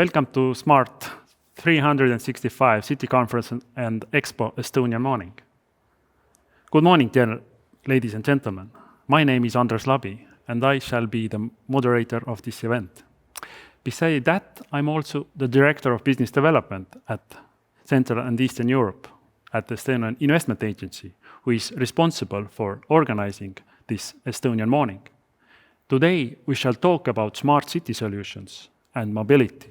Welcome to Smart 365 City Conference and Expo Estonian morning. Good morning, dear ladies and gentlemen. My name is Andres Labi, and I shall be the moderator of this event. Besides that, I'm also the Director of Business Development at Central and Eastern Europe at the Estonian Investment Agency, who is responsible for organizing this Estonian morning. Today, we shall talk about smart city solutions and mobility.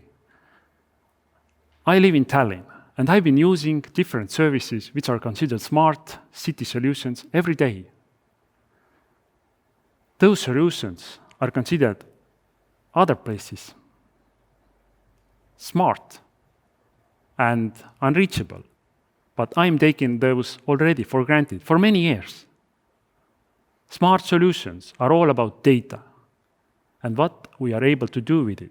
I live in Tallinn, and I've been using different services which are considered smart city solutions every day. Those solutions are considered other places smart and unreachable, but I'm taking those already for granted for many years. Smart solutions are all about data and what we are able to do with it.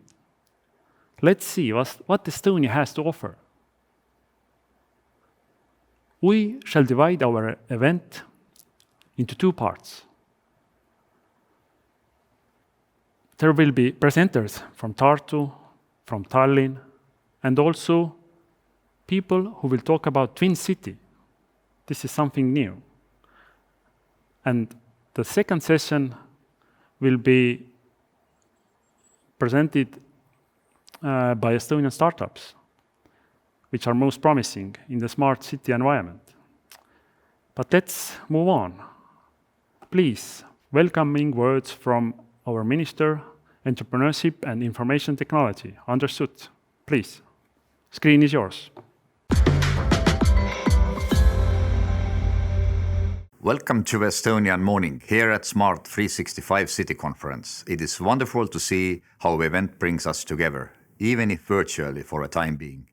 Let's see what Estonia has to offer. We shall divide our event into two parts. There will be presenters from Tartu, from Tallinn, and also people who will talk about Twin City. This is something new. And the second session will be presented by Estonian startups, which are most promising in the smart city environment. But let's move on. Please, welcoming words from our Minister, Entrepreneurship and Information Technology, Andres Sutt. Please, screen is yours. Welcome to Estonian morning here at Smart 365 City Conference. It is wonderful to see how the event brings us together, even if virtually for a time being.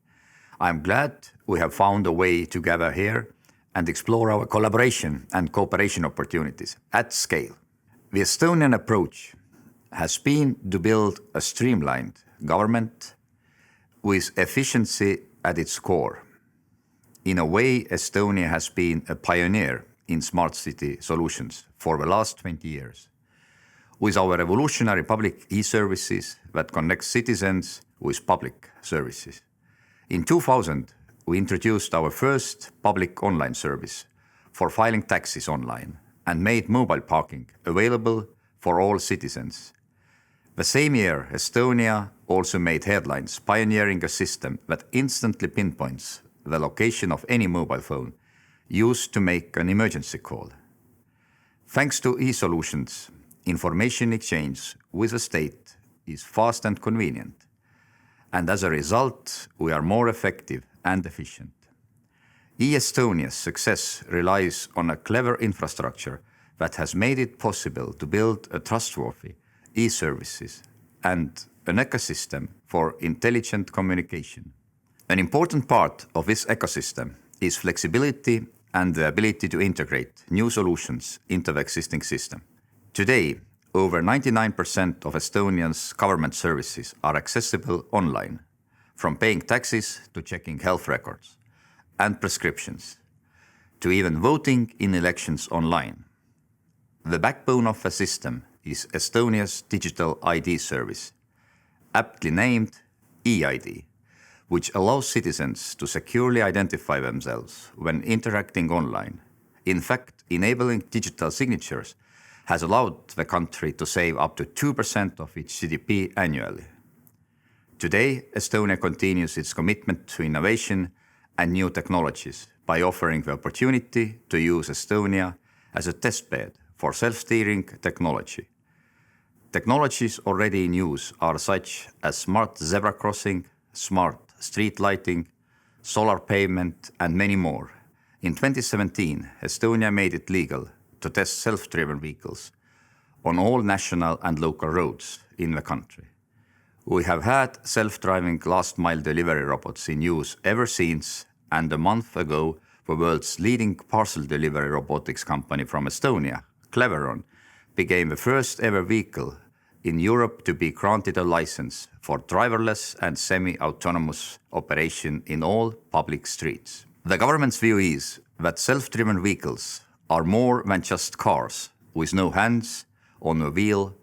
I'm glad we have found a way to gather here and explore our collaboration and cooperation opportunities at scale. The Estonian approach has been to build a streamlined government with efficiency at its core. In a way, Estonia has been a pioneer in smart city solutions for the last 20 years. With our revolutionary public e-services that connect citizens with public services. In 2000, we introduced our first public online service for filing taxes online and made mobile parking available for all citizens. The same year, Estonia also made headlines, pioneering a system that instantly pinpoints the location of any mobile phone used to make an emergency call. Thanks to e-solutions, information exchange with the state is fast and convenient. And as a result, we are more effective and efficient. E-Estonia's success relies on a clever infrastructure that has made it possible to build a trustworthy e-services and an ecosystem for intelligent communication. An important part of this ecosystem is flexibility and the ability to integrate new solutions into the existing system. Today, over 99% of Estonians' government services are accessible online, from paying taxes to checking health records and prescriptions, to even voting in elections online. The backbone of the system is Estonia's digital ID service, aptly named eID, which allows citizens to securely identify themselves when interacting online. In fact, enabling digital signatures has allowed the country to save up to 2% of its GDP annually. Today, Estonia continues its commitment to innovation and new technologies by offering the opportunity to use Estonia as a testbed for self-steering technology. Technologies already in use are such as smart zebra crossing, smart street lighting, solar pavement, and many more. In 2017, Estonia made it legal to test self-driven vehicles on all national and local roads in the country. We have had self-driving last-mile delivery robots in use ever since, and a month ago, the world's leading parcel delivery robotics company from Estonia, Cleveron, became the first ever vehicle in Europe to be granted a license for driverless and semi-autonomous operation in all public streets. The government's view is that self-driven vehicles are more than just cars with no hands on a wheel,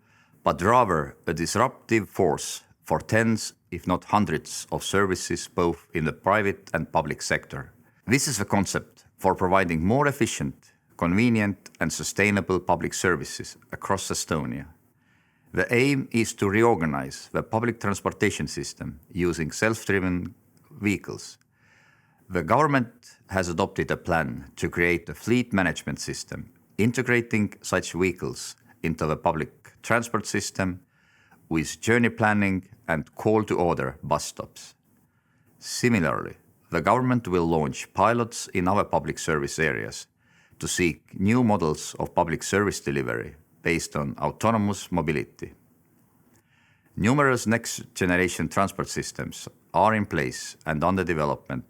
but rather a disruptive force for tens, if not hundreds, of services both in the private and public sector. This is the concept for providing more efficient, convenient and sustainable public services across Estonia. The aim is to reorganize the public transportation system using self-driven vehicles. The government has adopted a plan to create a fleet management system, integrating such vehicles into the public transport system with journey planning and call-to-order bus stops. Similarly, the government will launch pilots in other public service areas to seek new models of public service delivery based on autonomous mobility. Numerous next-generation transport systems are in place and under development,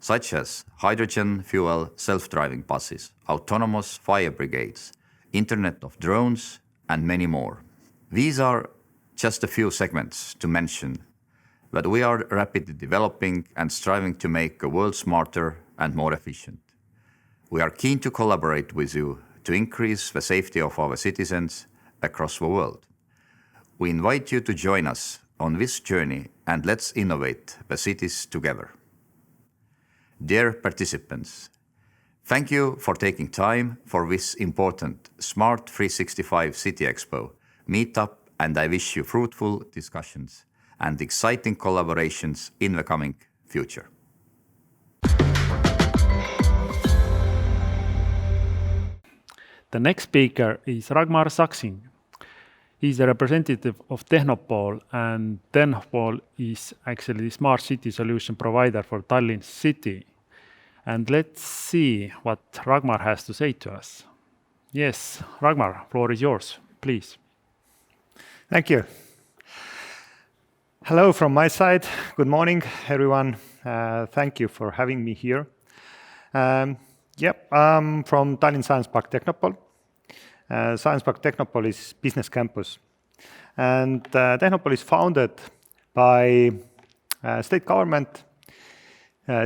such as hydrogen fuel self-driving buses, autonomous fire brigades, Internet of drones, and many more. These are just a few segments to mention, but we are rapidly developing and striving to make the world smarter and more efficient. We are keen to collaborate with you to increase the safety of our citizens across the world. We invite you to join us on this journey and let's innovate the cities together. Dear participants, thank you for taking time for this important Smart 365 City Expo meetup, and I wish you fruitful discussions and exciting collaborations in the coming future. The next speaker is Ragnar Saksing. He's a representative of Tehnopol, and Tehnopol is actually the smart city solution provider for Tallinn city. And let's see what Ragnar has to say to us. Yes, Ragnar, floor is yours, please. Thank you. Hello from my side. Good morning, everyone. Thank you for having me here. I'm from Tallinn Science Park Tehnopol. Science Park Tehnopol is business campus. And Tehnopol is founded by state government,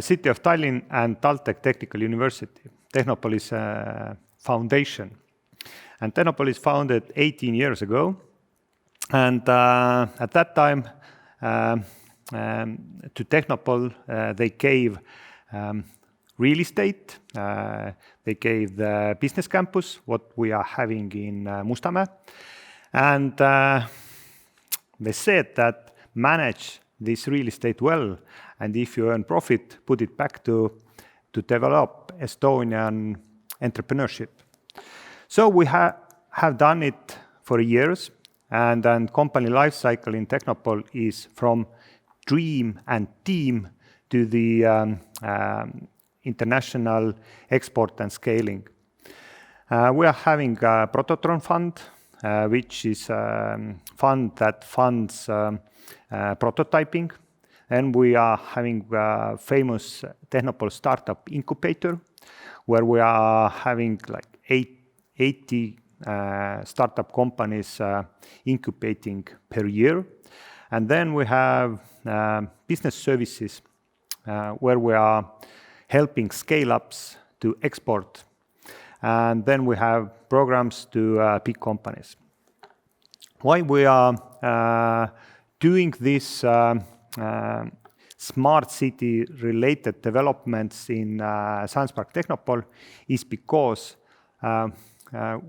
City of Tallinn, and TalTech Technical University. Tehnopol is a foundation. And Tehnopol is founded 18 years ago. And at that time, to Tehnopol, they gave real estate, they gave the business campus, what we are having in Mustamäe. And they said that manage this real estate well, and if you earn profit, put it back to develop Estonian entrepreneurship. So we have done it for years, and then company life cycle in Tehnopol is from dream and team to the international export and scaling. We are having a Prototron fund, which is a fund that funds prototyping. And we are having a famous Tehnopol startup incubator, where we are having like 80 startup companies incubating per year. And then we have business services, where we are helping scale-ups to export. And then we have programs to big companies. Why we are doing this smart city related developments in Science Park Tehnopol is because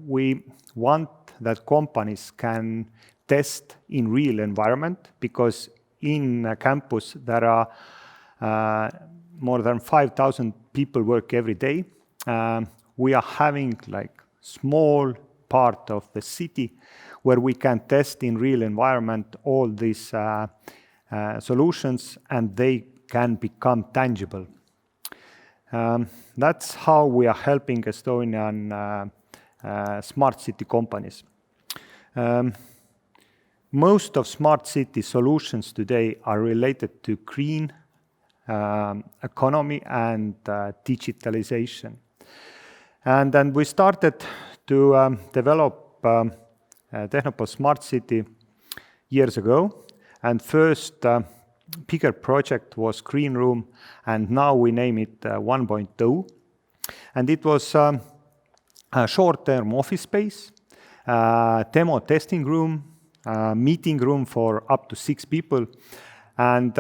we want that companies can test in real environment, because in a campus there are more than 5,000 people work every day. We are having like small part of the city where we can test in real environment all these solutions, and they can become tangible. That's how we are helping Estonian smart city companies. Most of smart city solutions today are related to green economy and digitalization. And then we started to develop Tehnopol Smart City years ago. And first bigger project was Green Room, and now we name it 1.0. And it was a short-term office space, demo testing room, meeting room for up to 6 people, and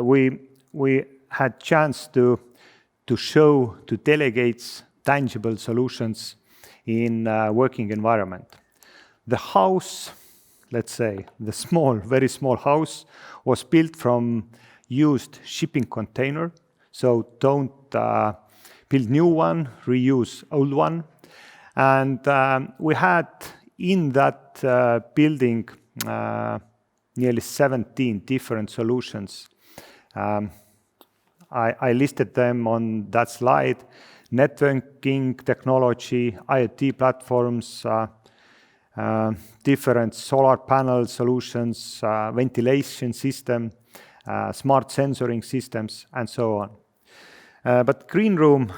we had chance to show to delegates tangible solutions in working environment. The house, let's say, the very small house, was built from used shipping container. So don't build new one, reuse old one. And we had in that building nearly 17 different solutions. I listed them on that slide: networking technology, IoT platforms, different solar panel solutions, ventilation system, smart sensoring systems, and so on. But Green Room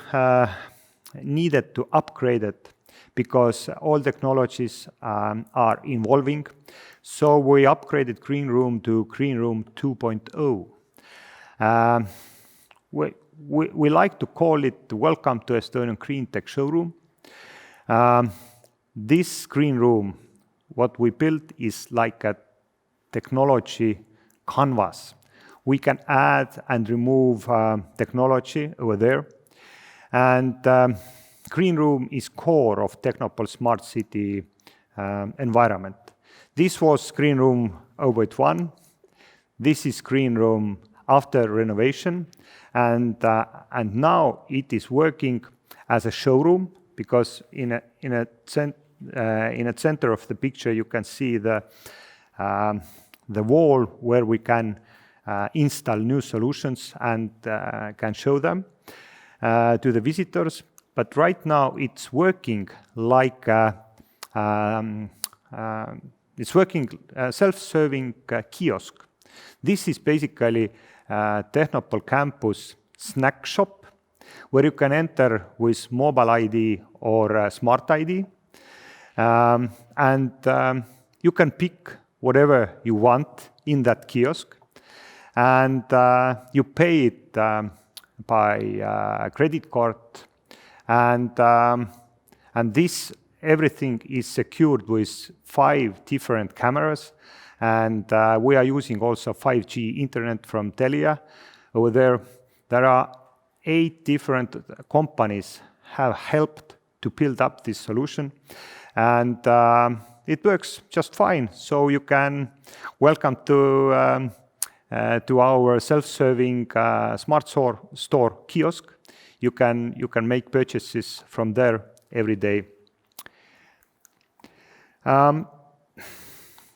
needed to upgrade it because all technologies are evolving. So we upgraded Green Room to Green Room 2.0. We like to call it Welcome to Estonian Green Tech Showroom. This Green Room, what we built, is like a technology canvas. We can add and remove technology over there. And Green Room is core of Technopol Smart City environment. This was Green Room 0.1. This is Green Room after renovation. And now it is working as a showroom, because in a center of the picture you can see the wall where we can install new solutions and can show them to the visitors. But right now it's working like self-serving kiosk. This is basically Technopol campus snack shop, where you can enter with mobile ID or smart ID. And you can pick whatever you want in that kiosk. And you pay it by credit card. And this everything is secured with 5 different cameras. And we are using also 5G internet from Telia. Over there are 8 different companies have helped to build up this solution. And it works just fine. So you can welcome to our self-serving smart store kiosk. You can make purchases from there every day.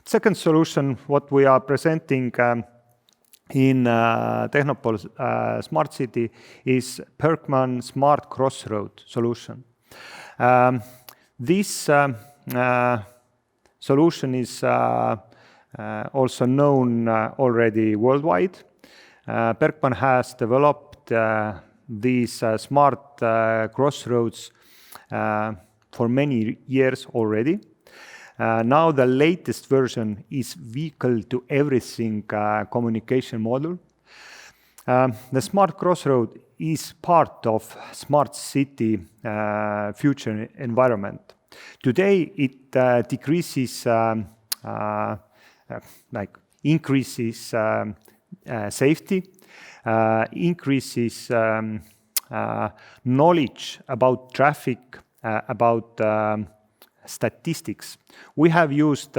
Second solution, what we are presenting in Technopol Smart City, is Bergman Smart Crossroad solution. This solution is also known already worldwide. Bergman has developed these smart crossroads for many years already. Now the latest version is vehicle-to-everything communication module. The smart crossroad is part of smart city future environment. Today it decreases, increases safety, increases knowledge about traffic, about statistics. We have used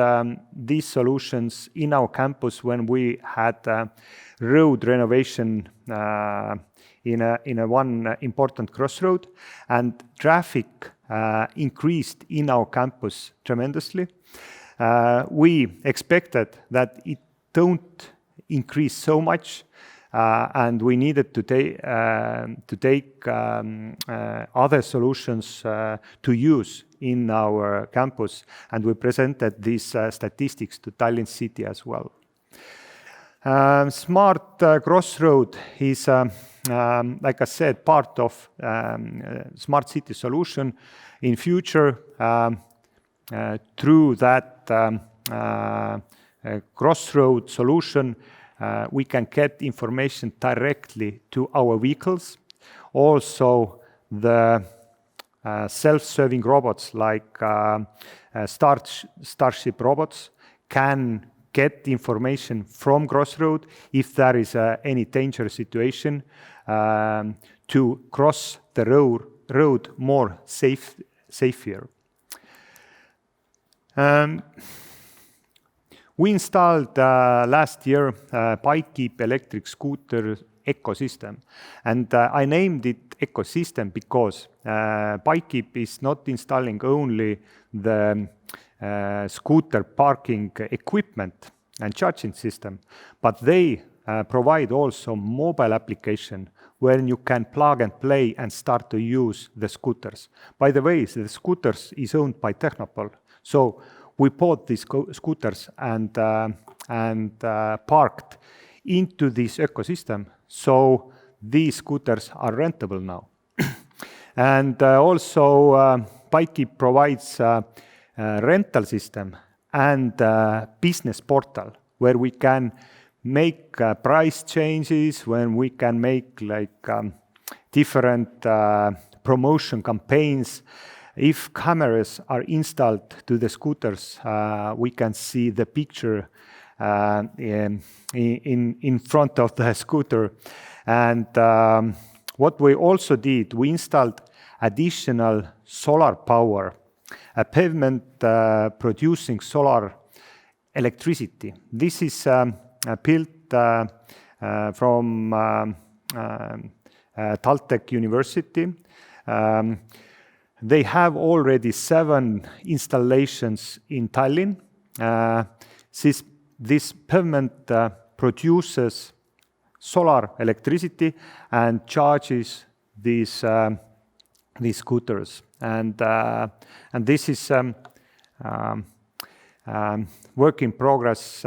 these solutions in our campus when we had road renovation in a one important crossroad, and traffic increased in our campus tremendously. We expected that it don't increase so much, and we needed to take other solutions to use in our campus, and we presented these statistics to Tallinn City as well. Smart Crossroad is, like I said, part of Smart City solution. In future, through that crossroad solution, we can get information directly to our vehicles. Also, the self-serving robots like Starship robots can get information from crossroad if there is any dangerous situation, to cross the road more safer. We installed last year BikeKeep electric scooter ecosystem, and I named it ecosystem because BikeKeep is not installing only the scooter parking equipment and charging system, but they provide also mobile application where you can plug and play and start to use the scooters. By the way, the scooters is owned by Technopol, so we bought these scooters and parked into this ecosystem, so these scooters are rentable now. And also BikeKeep provides rental system and business portal where we can make price changes, when we can make different promotion campaigns. If cameras are installed to the scooters, we can see the picture in front of the scooter. And what we also did, we installed additional solar power, a pavement producing solar electricity. This is built from TalTech University. They have already 7 installations in Tallinn. This pavement produces solar electricity and charges these scooters. And this is work in progress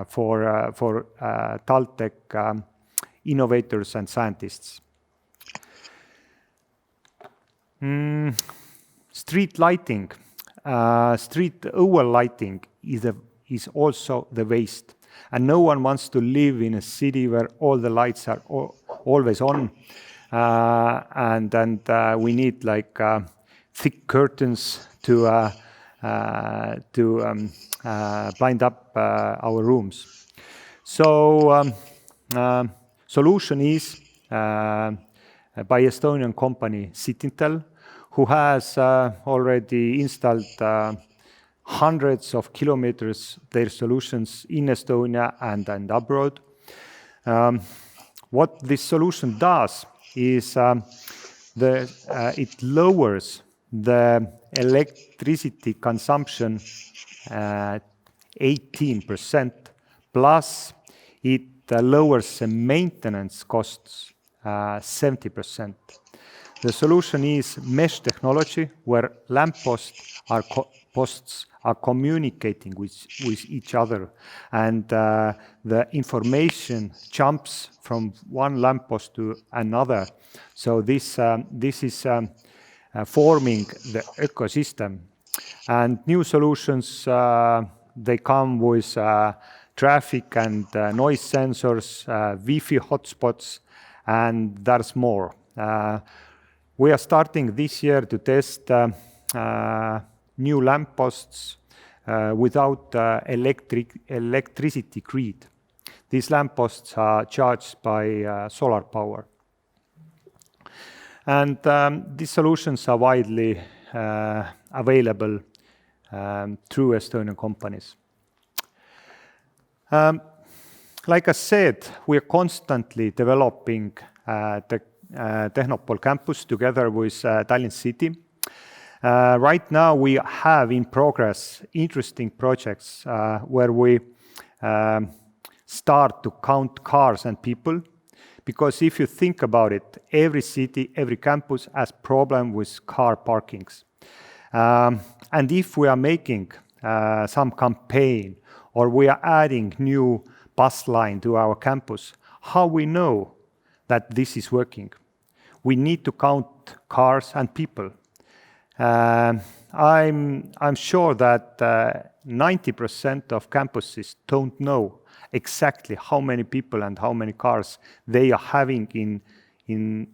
for TalTech innovators and scientists. Street lighting, street overlighting is also the waste. And no one wants to live in a city where all the lights are always on. And we need thick curtains to blind up our rooms. So solution is by Estonian company Citytel, who has already installed hundreds of kilometers their solutions in Estonia and abroad. What this solution does is it lowers the electricity consumption 18%, plus it lowers the maintenance costs 70%. The solution is mesh technology, where lampposts are communicating with each other, and the information jumps from one lamppost to another. So this is forming the ecosystem. And new solutions, they come with traffic and noise sensors, Wi-Fi hotspots, and there's more. We are starting this year to test new lampposts without electricity grid. These lampposts are charged by solar power. And these solutions are widely available through Estonian companies. Like I said, we are constantly developing the Technopol campus together with Tallinn City. Right now we have in progress interesting projects where we start to count cars and people, because if you think about it, every city, every campus has problem with car parkings. And if we are making some campaign or we are adding new bus line to our campus, how we know that this is working? We need to count cars and people. I'm sure that 90% of campuses don't know exactly how many people and how many cars they are having in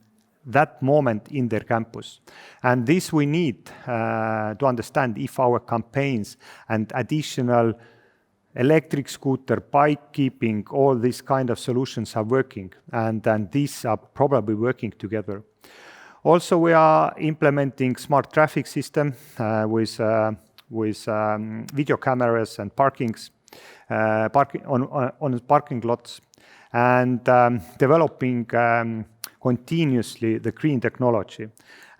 that moment in their campus. And this we need to understand if our campaigns and additional electric scooter, bike keeping, all these kind of solutions are working, and these are probably working together. Also, we are implementing smart traffic system with video cameras and parkings, on parking lots, and developing continuously the green technology.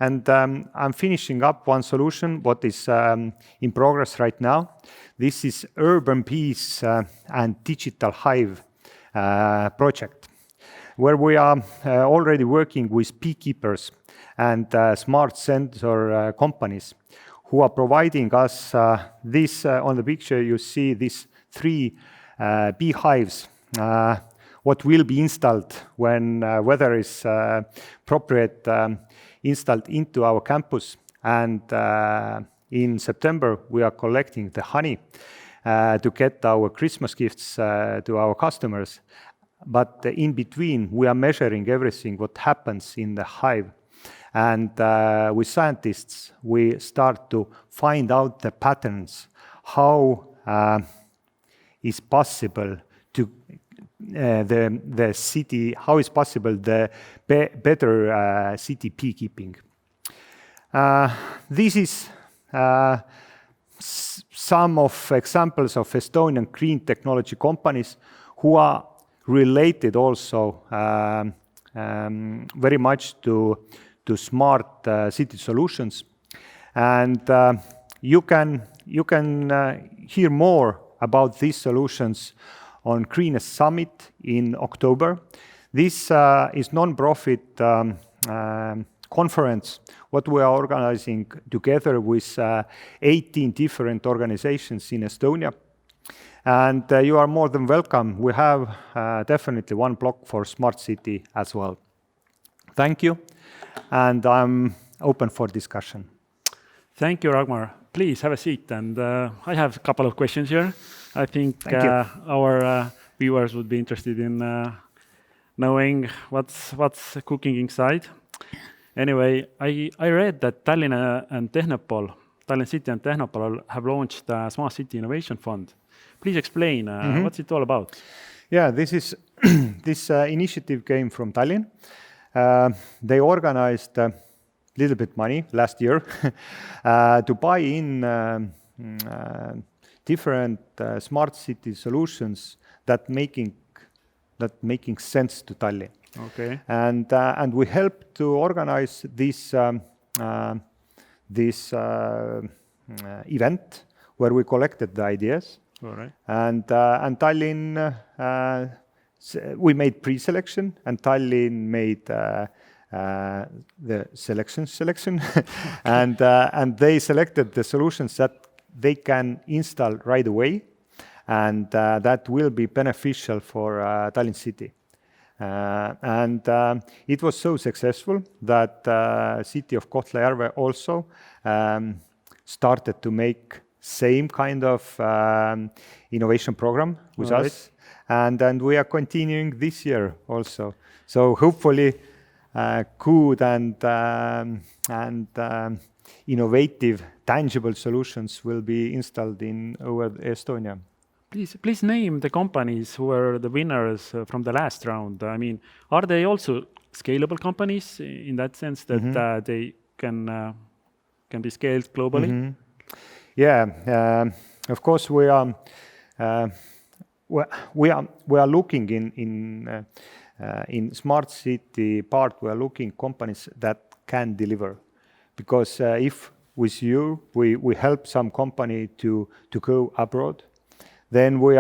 And I'm finishing up one solution, what is in progress right now. This is Urban Peace and Digital Hive project, where we are already working with beekeepers and smart sensor companies who are providing us this, on the picture you see these 3 beehives, what will be installed when weather is appropriate, installed into our campus. And in September, we are collecting the honey to get our Christmas gifts to our customers. But in between, we are measuring everything what happens in the hive. And with scientists, we start to find out the patterns, how is possible to the city, how is possible the better city beekeeping. This is some of examples of Estonian green technology companies who are related also very much to smart city solutions. And you can hear more about these solutions on Greenest Summit in October. This is non-profit conference what we are organizing together with 18 different organizations in Estonia. And you are more than welcome. We have definitely one block for smart city as well. Thank you, and I'm open for discussion. Thank you, Ragnar. Please have a seat, and I have a couple of questions here. I think our viewers would be interested in knowing what's cooking inside. Anyway, I read that Tallinn City and Tehnopol have launched a Smart City Innovation Fund. Please explain what's it all about? Yeah, this initiative came from Tallinn. They organized a little bit money last year to buy in different smart city solutions that making sense to Tallinn. Okay. And we helped to organize this event where we collected the ideas. All right. And Tallinn, we made pre-selection, and Tallinn made the selection, and they selected the solutions that they can install right away, and that will be beneficial for Tallinn City. And it was so successful that city of Kohtla-Järve also started to make same kind of innovation program with us, and we are continuing this year also. So hopefully good and innovative, tangible solutions will be installed in over Estonia. Please name the companies who were the winners from the last round. I mean, are they also scalable companies in that sense that they can be scaled globally? Yeah, of course we are looking in smart city part. We are looking companies that can deliver, because if with you we help some company to go abroad, then we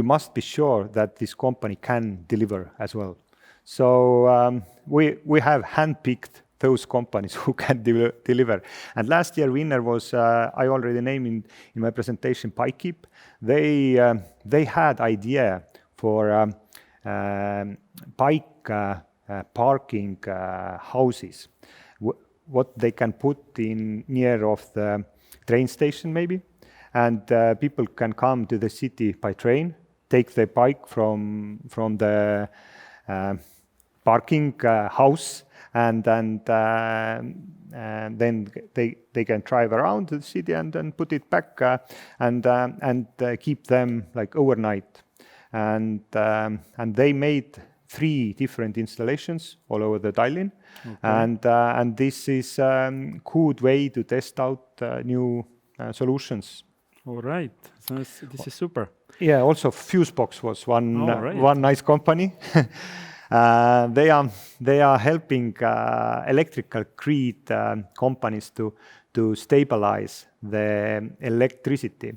must be sure that this company can deliver as well. So we have handpicked those companies who can deliver. And last year winner was, I already named in my presentation, Bikekeep. They had idea for bike parking houses, what they can put in near of the train station maybe. And people can come to the city by train, take the bike from the parking house, and then they can drive around the city and then put it back and keep them like overnight. And they made 3 different installations all over the Tallinn. Okay. And this is good way to test out new solutions. All right. So this is super. Yeah, also Fusebox was one right. one nice company. They are helping electrical grid companies to stabilize the electricity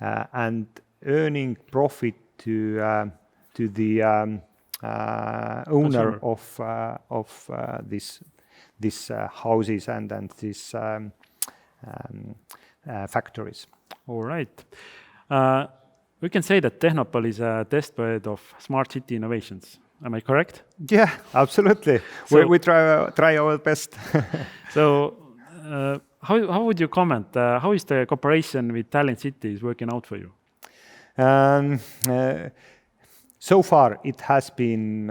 and earning profit to the owner of this houses and these factories. All right. We can say that Tehnopol is a testbed of smart city innovations. Am I correct? Yeah, absolutely. So, we try our best. So, how would you comment? How is the cooperation with Tallinn City is working out for you? So far, it has been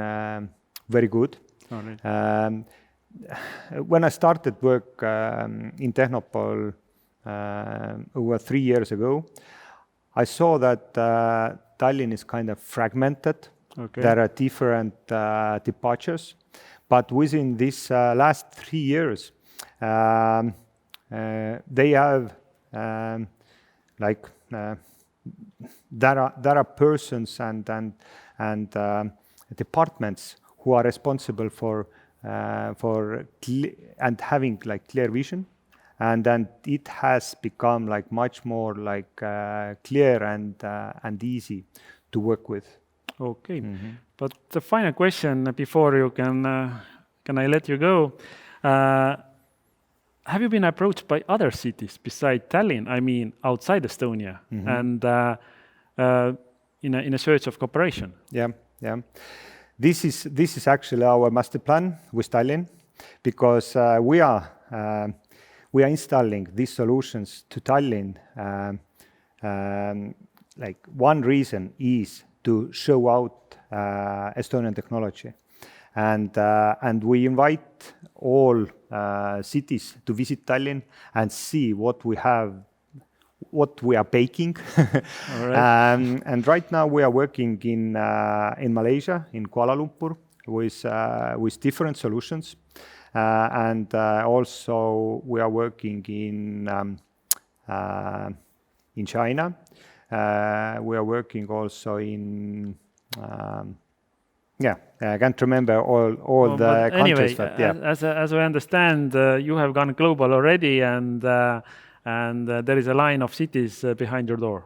very good. All right. When I started work in Tehnopol over 3 years ago, I saw that Tallinn is kind of fragmented. Okay. There are different departures, but within this last 3 years, they have there are persons and departments who are responsible for and having like clear vision, and then it has become like much more like clear and easy to work with. Okay, but the final question before you can I let you go? Have you been approached by other cities beside Tallinn? I mean, outside Estonia, and in a search of cooperation? Yeah. This is actually our master plan with Tallinn, because we are installing these solutions to Tallinn. Like one reason is to show out Estonian technology, and we invite all cities to visit Tallinn and see what we have, what we are baking. All right. And right now we are working in Malaysia, in Kuala Lumpur, with different solutions, and also we are working in China. We are working also in I can't remember all the countries. Anyway, but yeah. As I understand, you have gone global already, and there is a line of cities behind your door.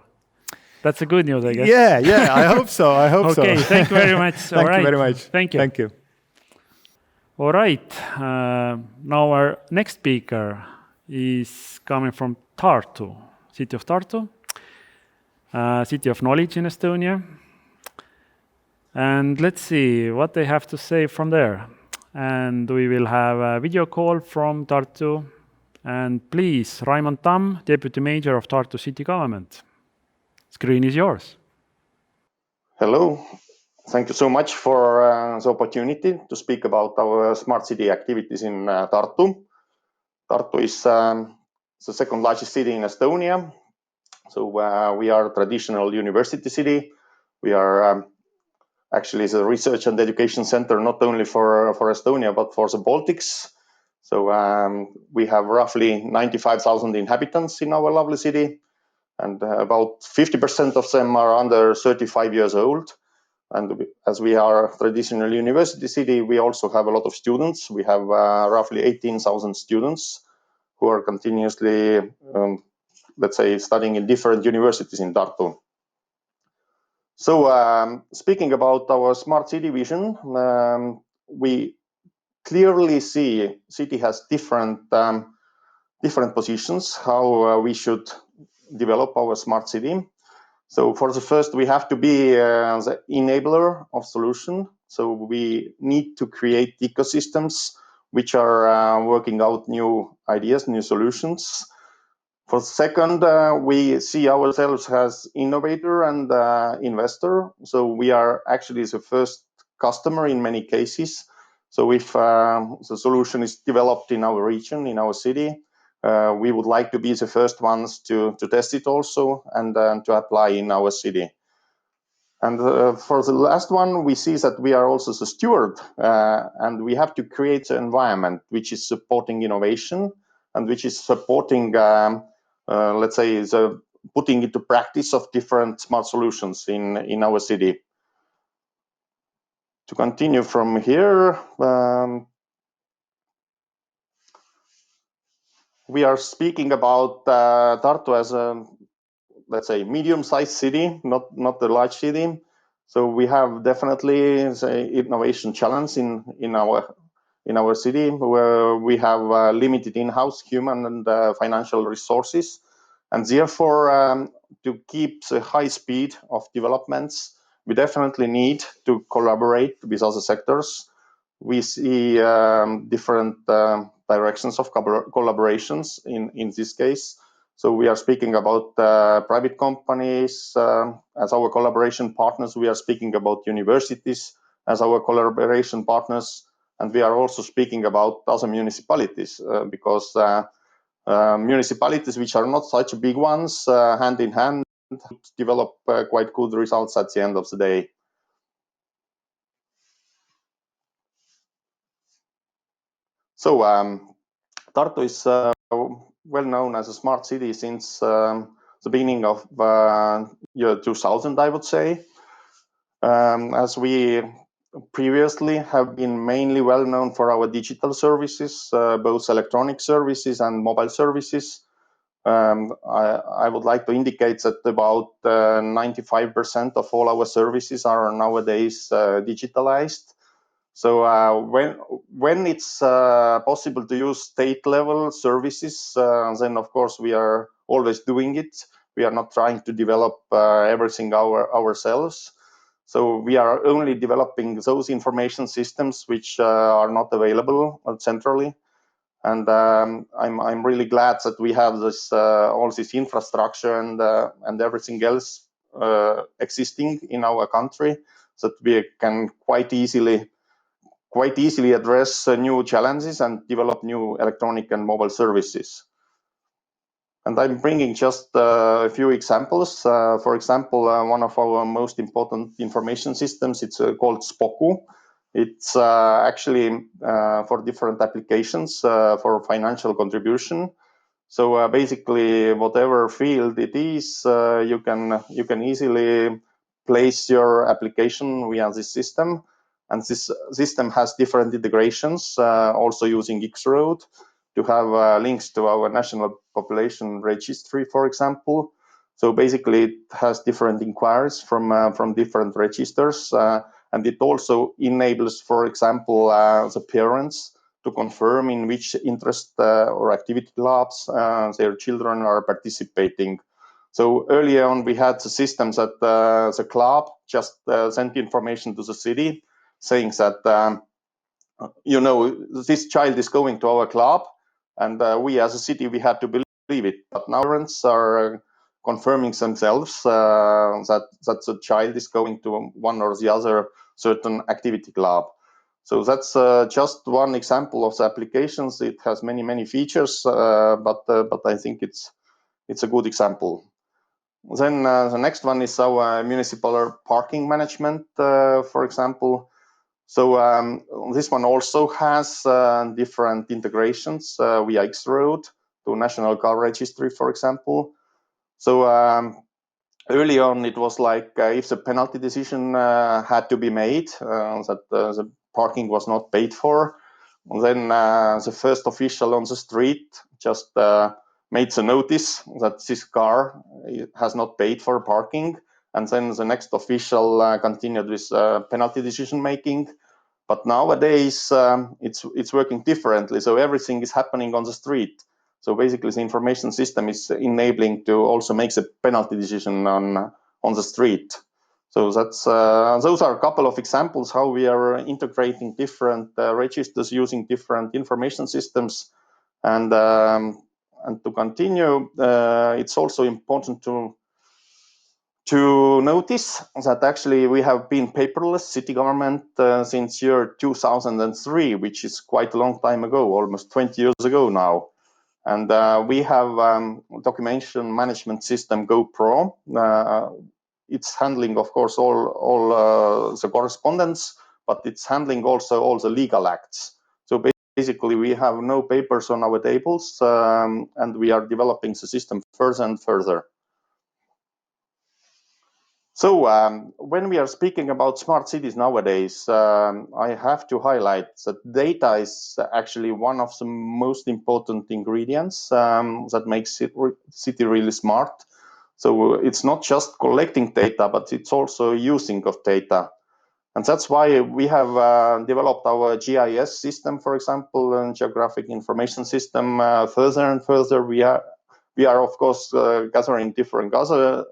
That's a good news, I guess. Yeah, I hope so. Okay, thank you very much. Thank you very much. Thank you. Thank you. All right. Now our next speaker is coming from Tartu, city of Tartu, city of knowledge in Estonia. And let's see what they have to say from there. And we will have a video call from Tartu. And please, Raimond Tamm, Deputy Mayor of Tartu City Government. Screen is yours. Hello. Thank you so much for the opportunity to speak about our smart city activities in Tartu. Tartu is the second largest city in Estonia. So we are a traditional university city. We are actually the research and education center, not only for Estonia, but for the Baltics. So we have roughly 95,000 inhabitants in our lovely city, and about 50% of them are under 35 years old. And as we are a traditional university city, we also have a lot of students. We have roughly 18,000 students who are continuously, let's say, studying in different universities in Tartu. So speaking about our smart city vision, we clearly see city has different positions, how we should develop our smart city. So for the first, we have to be the enabler of solution. So we need to create ecosystems which are working out new ideas, new solutions. For the second, we see ourselves as innovator and investor. So we are actually the first customer in many cases. So if the solution is developed in our region, in our city, we would like to be the first ones to test it also and to apply in our city. And for the last one, we see that we are also the steward, and we have to create an environment which is supporting innovation and which is supporting, let's say, the putting into practice of different smart solutions in our city. To continue from here, we are speaking about Tartu as a, let's say, medium-sized city, not a large city. So we have definitely the innovation challenge in our city, where we have limited in-house human and financial resources, and therefore to keep the high speed of developments, we definitely need to collaborate with other sectors. We see different directions of collaborations in this case. So we are speaking about private companies as our collaboration partners. We are speaking about universities as our collaboration partners. And we are also speaking about other municipalities because municipalities which are not such big ones, hand in hand, develop quite good results at the end of the day. So Tartu is well known as a smart city since the beginning of year 2000, I would say. As we previously have been mainly well known for our digital services, both electronic services and mobile services. I would like to indicate that about 95% of all our services are nowadays digitalized. So when it's possible to use state-level services, then of course we are always doing it. We are not trying to develop everything ourselves. So we are only developing those information systems which are not available centrally. And I'm really glad that we have this all this infrastructure and everything else existing in our country, so that we can quite easily address new challenges and develop new electronic and mobile services. And I'm bringing just a few examples. For example, one of our most important information systems, it's called Spoku. It's actually for different applications for financial contribution. So basically, whatever field it is, you can easily place your application via this system. And this system has different integrations, also using X-Road, to have links to our national population registry, for example. So basically, it has different inquiries from different registers, and it also enables, for example, the parents to confirm in which interest or activity clubs their children are participating. So early on, we had the systems that the club just sent information to the city saying that, this child is going to our club, and we as a city, we had to believe it. But now parents are confirming themselves that the child is going to one or the other certain activity club. So that's just one example of the applications. It has many features, but I think it's a good example. Then the next one is our municipal parking management, for example. So this one also has different integrations via X-Road to National Car Registry, for example. So early on, it was like if the penalty decision had to be made, that the parking was not paid for, then the first official on the street just made the notice that this car has not paid for parking, and then the next official continued with penalty decision making. But nowadays, it's working differently. So everything is happening on the street. So basically, the information system is enabling to also make the penalty decision on the street. So that's those are a couple of examples how we are integrating different registers using different information systems. And to continue, it's also important to to notice that actually we have been paperless city government since year 2003, which is quite a long time ago, almost 20 years ago now. And we have documentation management system GoPro. It's handling, of course, all the correspondence, but it's handling also all the legal acts. So basically, we have no papers on our tables, and we are developing the system further and further. So when we are speaking about smart cities nowadays, I have to highlight that data is actually one of the most important ingredients that makes city really smart. So it's not just collecting data, but it's also using of data. And that's why we have developed our GIS system, for example, and geographic information system. Further and further, we are of course gathering different other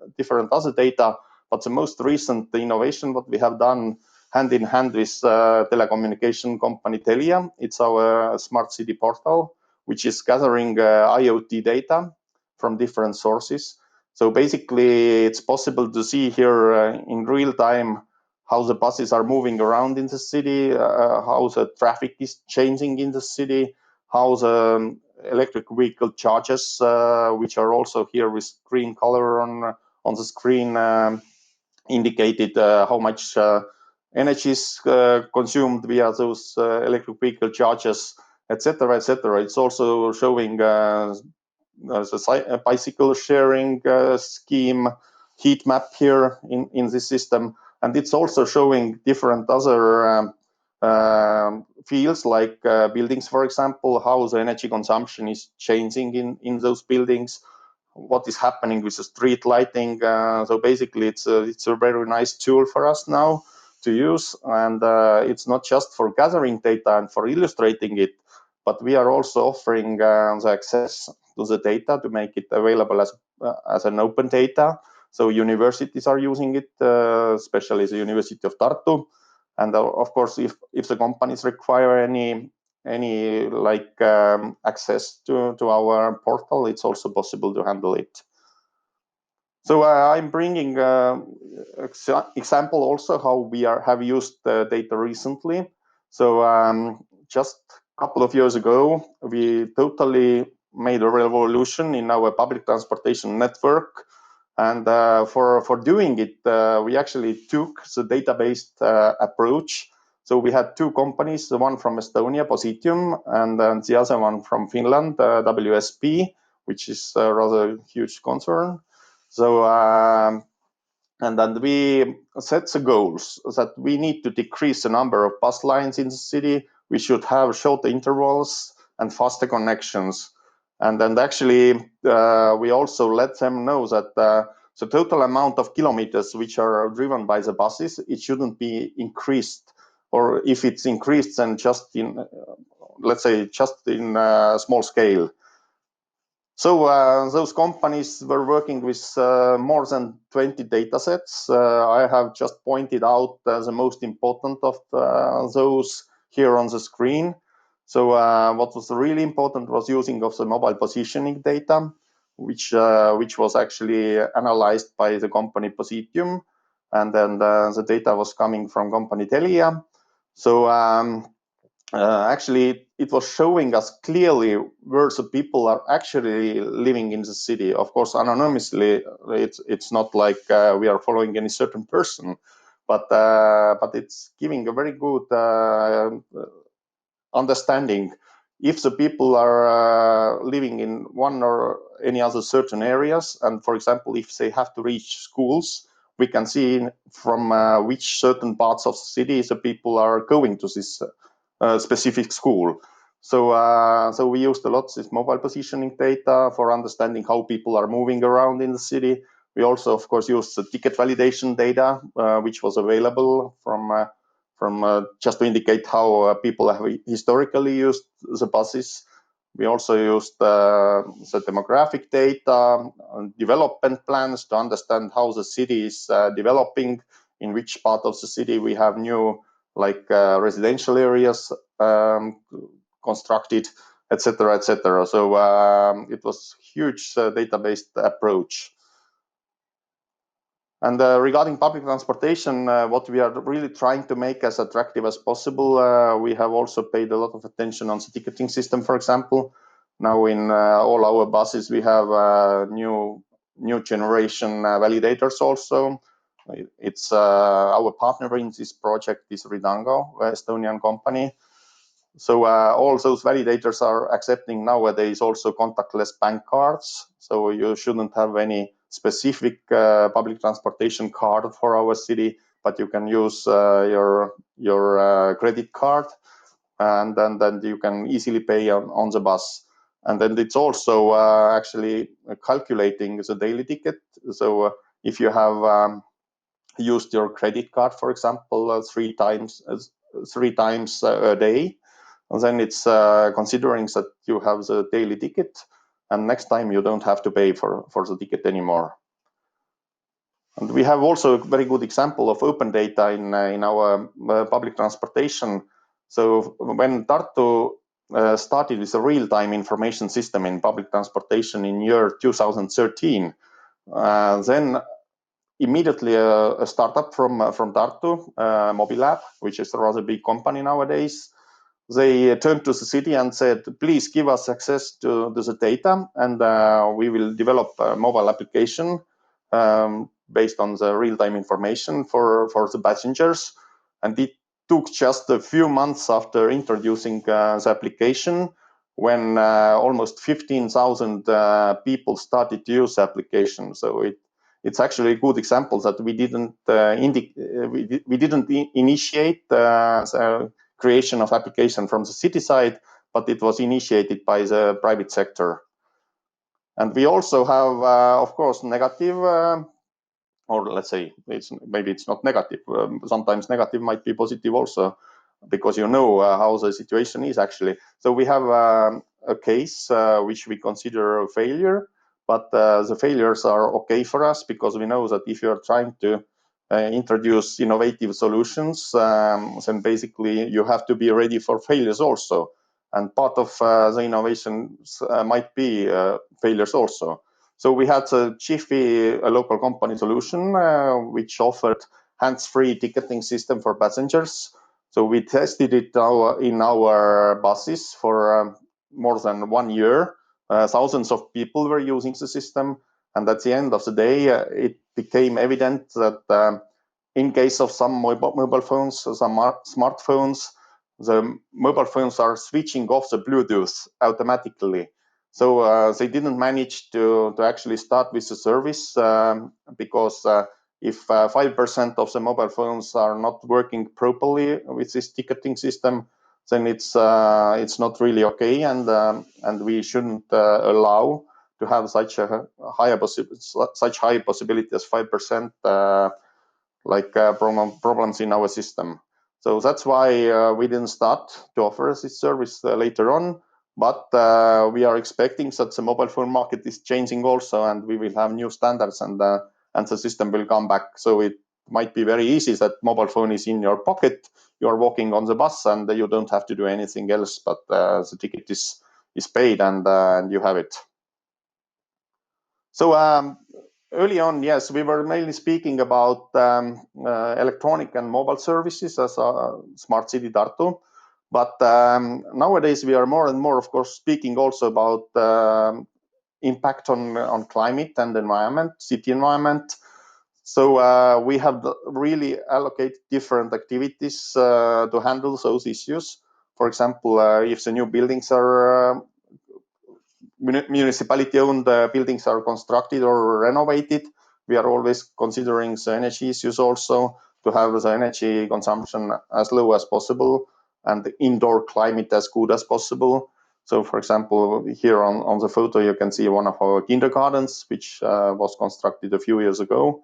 data. But the most recent innovation what we have done hand in hand with telecommunication company Telia, it's our smart city portal, which is gathering IoT data from different sources. So basically, it's possible to see here in real time how the buses are moving around in the city, how the traffic is changing in the city, how the electric vehicle charges, which are also here with green color on the screen, indicated how much energy is consumed via those electric vehicle charges, etc., etc. It's also showing the bicycle sharing scheme heat map here in this system, and it's also showing different other fields like buildings, for example, how the energy consumption is changing in those buildings, what is happening with the street lighting. So basically, it's a very nice tool for us now to use, and it's not just for gathering data and for illustrating it, but we are also offering the access to the data to make it available as an open data. So universities are using it, especially the University of Tartu, and of course, if the companies require any like access to our portal, it's also possible to handle it. So I'm bringing example also how we have used data recently. So just a couple of years ago, we totally made a revolution in our public transportation network. And for doing it, we actually took the data-based approach. So we had two companies, the one from Estonia, Positium, and then the other one from Finland, WSP, which is a rather huge concern. So and then we set the goals that we need to decrease the number of bus lines in the city. We should have shorter intervals and faster connections. And then actually, we also let them know that the total amount of kilometers which are driven by the buses, it shouldn't be increased. Or if it's increased, then just in, let's say, just in small scale. So those companies were working with more than 20 data sets. I have just pointed out the most important of those here on the screen. So what was really important was using of the mobile positioning data, which was actually analyzed by the company Positium, and then the data was coming from company Telia. So actually, it was showing us clearly where the people are actually living in the city. Of course, anonymously, it's not like we are following any certain person, but it's giving a very good understanding if the people are living in one or any other certain areas. And for example, if they have to reach schools, we can see from which certain parts of the city the people are going to this specific school. So we used a lot this mobile positioning data for understanding how people are moving around in the city. We also, of course, used the ticket validation data, which was available from just to indicate how people have historically used the buses. We also used the demographic data, development plans to understand how the city is developing, in which part of the city we have new like residential areas constructed, etc., etc. So it was huge database approach. And regarding public transportation, what we are really trying to make as attractive as possible, we have also paid a lot of attention on the ticketing system, for example. Now in all our buses, we have new generation validators also. It's our partner in this project is Ridango, Estonian company. So all those validators are accepting nowadays also contactless bank cards. So you shouldn't have any specific public transportation card for our city, but you can use your credit card, and then you can easily pay on the bus. And then it's also actually calculating the daily ticket. So if you have used your credit card, for example, three times a day, and then it's considering that you have the daily ticket, and next time you don't have to pay for the ticket anymore. And we have also a very good example of open data in our public transportation. So when Tartu started with a real-time information system in public transportation in year 2013, then immediately a startup from Tartu, Mobilab, which is a rather big company nowadays, they turned to the city and said, please give us access to the data, and we will develop a mobile application based on the real-time information for the passengers. And it took just a few months after introducing the application when almost 15,000 people started to use the application. So it's actually a good example that we didn't initiate the creation of application from the city side, but it was initiated by the private sector. And we also have, of course, negative, or let's say maybe it's not negative. Sometimes negative might be positive also, because you know how the situation is actually. So we have a case which we consider a failure, but the failures are okay for us because we know that if you are trying to introduce innovative solutions, then basically you have to be ready for failures also. And part of the innovations might be failures also. So we had a Jiffy, a local company solution, which offered hands-free ticketing system for passengers. So we tested it in our buses for more than 1 year. Thousands of people were using the system. And at the end of the day, it became evident that in case of some mobile phones, some smartphones, the mobile phones are switching off the Bluetooth automatically. So they didn't manage to actually start with the service because if 5% of the mobile phones are not working properly with this ticketing system, then it's not really okay, and we shouldn't allow to have such a high possibility as 5% problems in our system. So that's why we didn't start to offer this service later on. But we are expecting that the mobile phone market is changing also, and we will have new standards, and the system will come back. So it might be very easy that mobile phone is in your pocket, you are walking on the bus, and you don't have to do anything else, but the ticket is paid, and you have it. So early on, yes, we were mainly speaking about electronic and mobile services as a smart city Tartu. But nowadays we are more and more, of course, speaking also about impact on climate and environment, city environment. So we have really allocated different activities to handle those issues. For example, if the new buildings are municipality-owned buildings are constructed or renovated, we are always considering the energy issues also, to have the energy consumption as low as possible and the indoor climate as good as possible. So, for example, here on the photo, you can see one of our kindergartens, which was constructed a few years ago.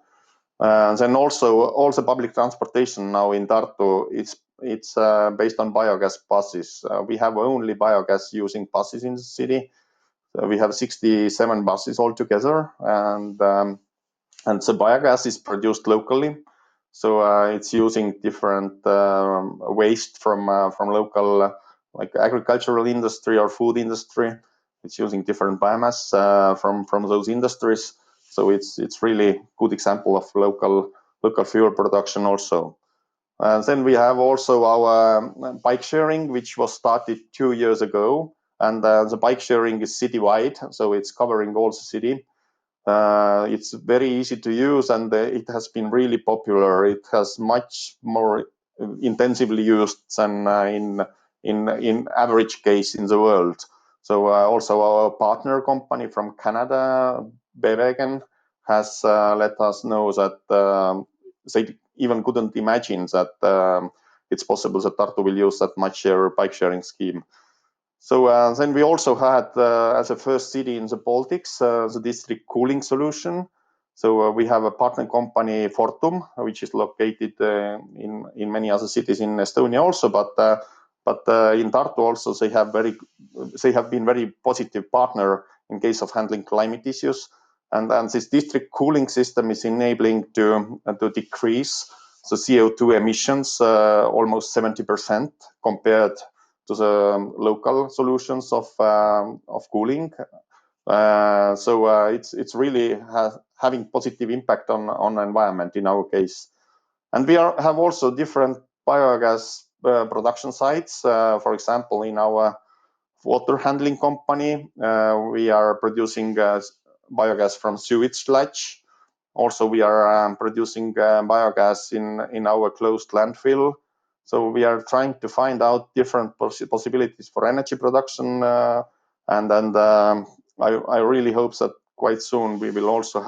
Then also the public transportation now in Tartu, it's based on biogas buses. We have only biogas using buses in the city. So we have 67 buses altogether, and the biogas is produced locally. So it's using different waste from local, like agricultural industry or food industry. It's using different biomass from those industries. So it's really good example of local fuel production also. Then we have also our bike sharing, which was started 2 years ago, and the bike sharing is citywide, so it's covering all the city. It's very easy to use, and it has been really popular. It has much more intensively used than in average case in the world. So also our partner company from Canada, Bevegan, has let us know that they even couldn't imagine that it's possible that Tartu will use that much bike sharing scheme. So then we also had, as a first city in the Baltics, the district cooling solution. So we have a partner company, Fortum, which is located in many other cities in Estonia also, but in Tartu also they have been very positive partner in case of handling climate issues. And this district cooling system is enabling to decrease the CO2 emissions almost 70% compared to the local solutions of cooling. So it's really having positive impact on the environment in our case. And we have also different biogas production sites. For example, in our water handling company, we are producing biogas from sewage sludge. Also, we are producing biogas in our closed landfill. So we are trying to find out different possibilities for energy production, and I really hope that quite soon we will also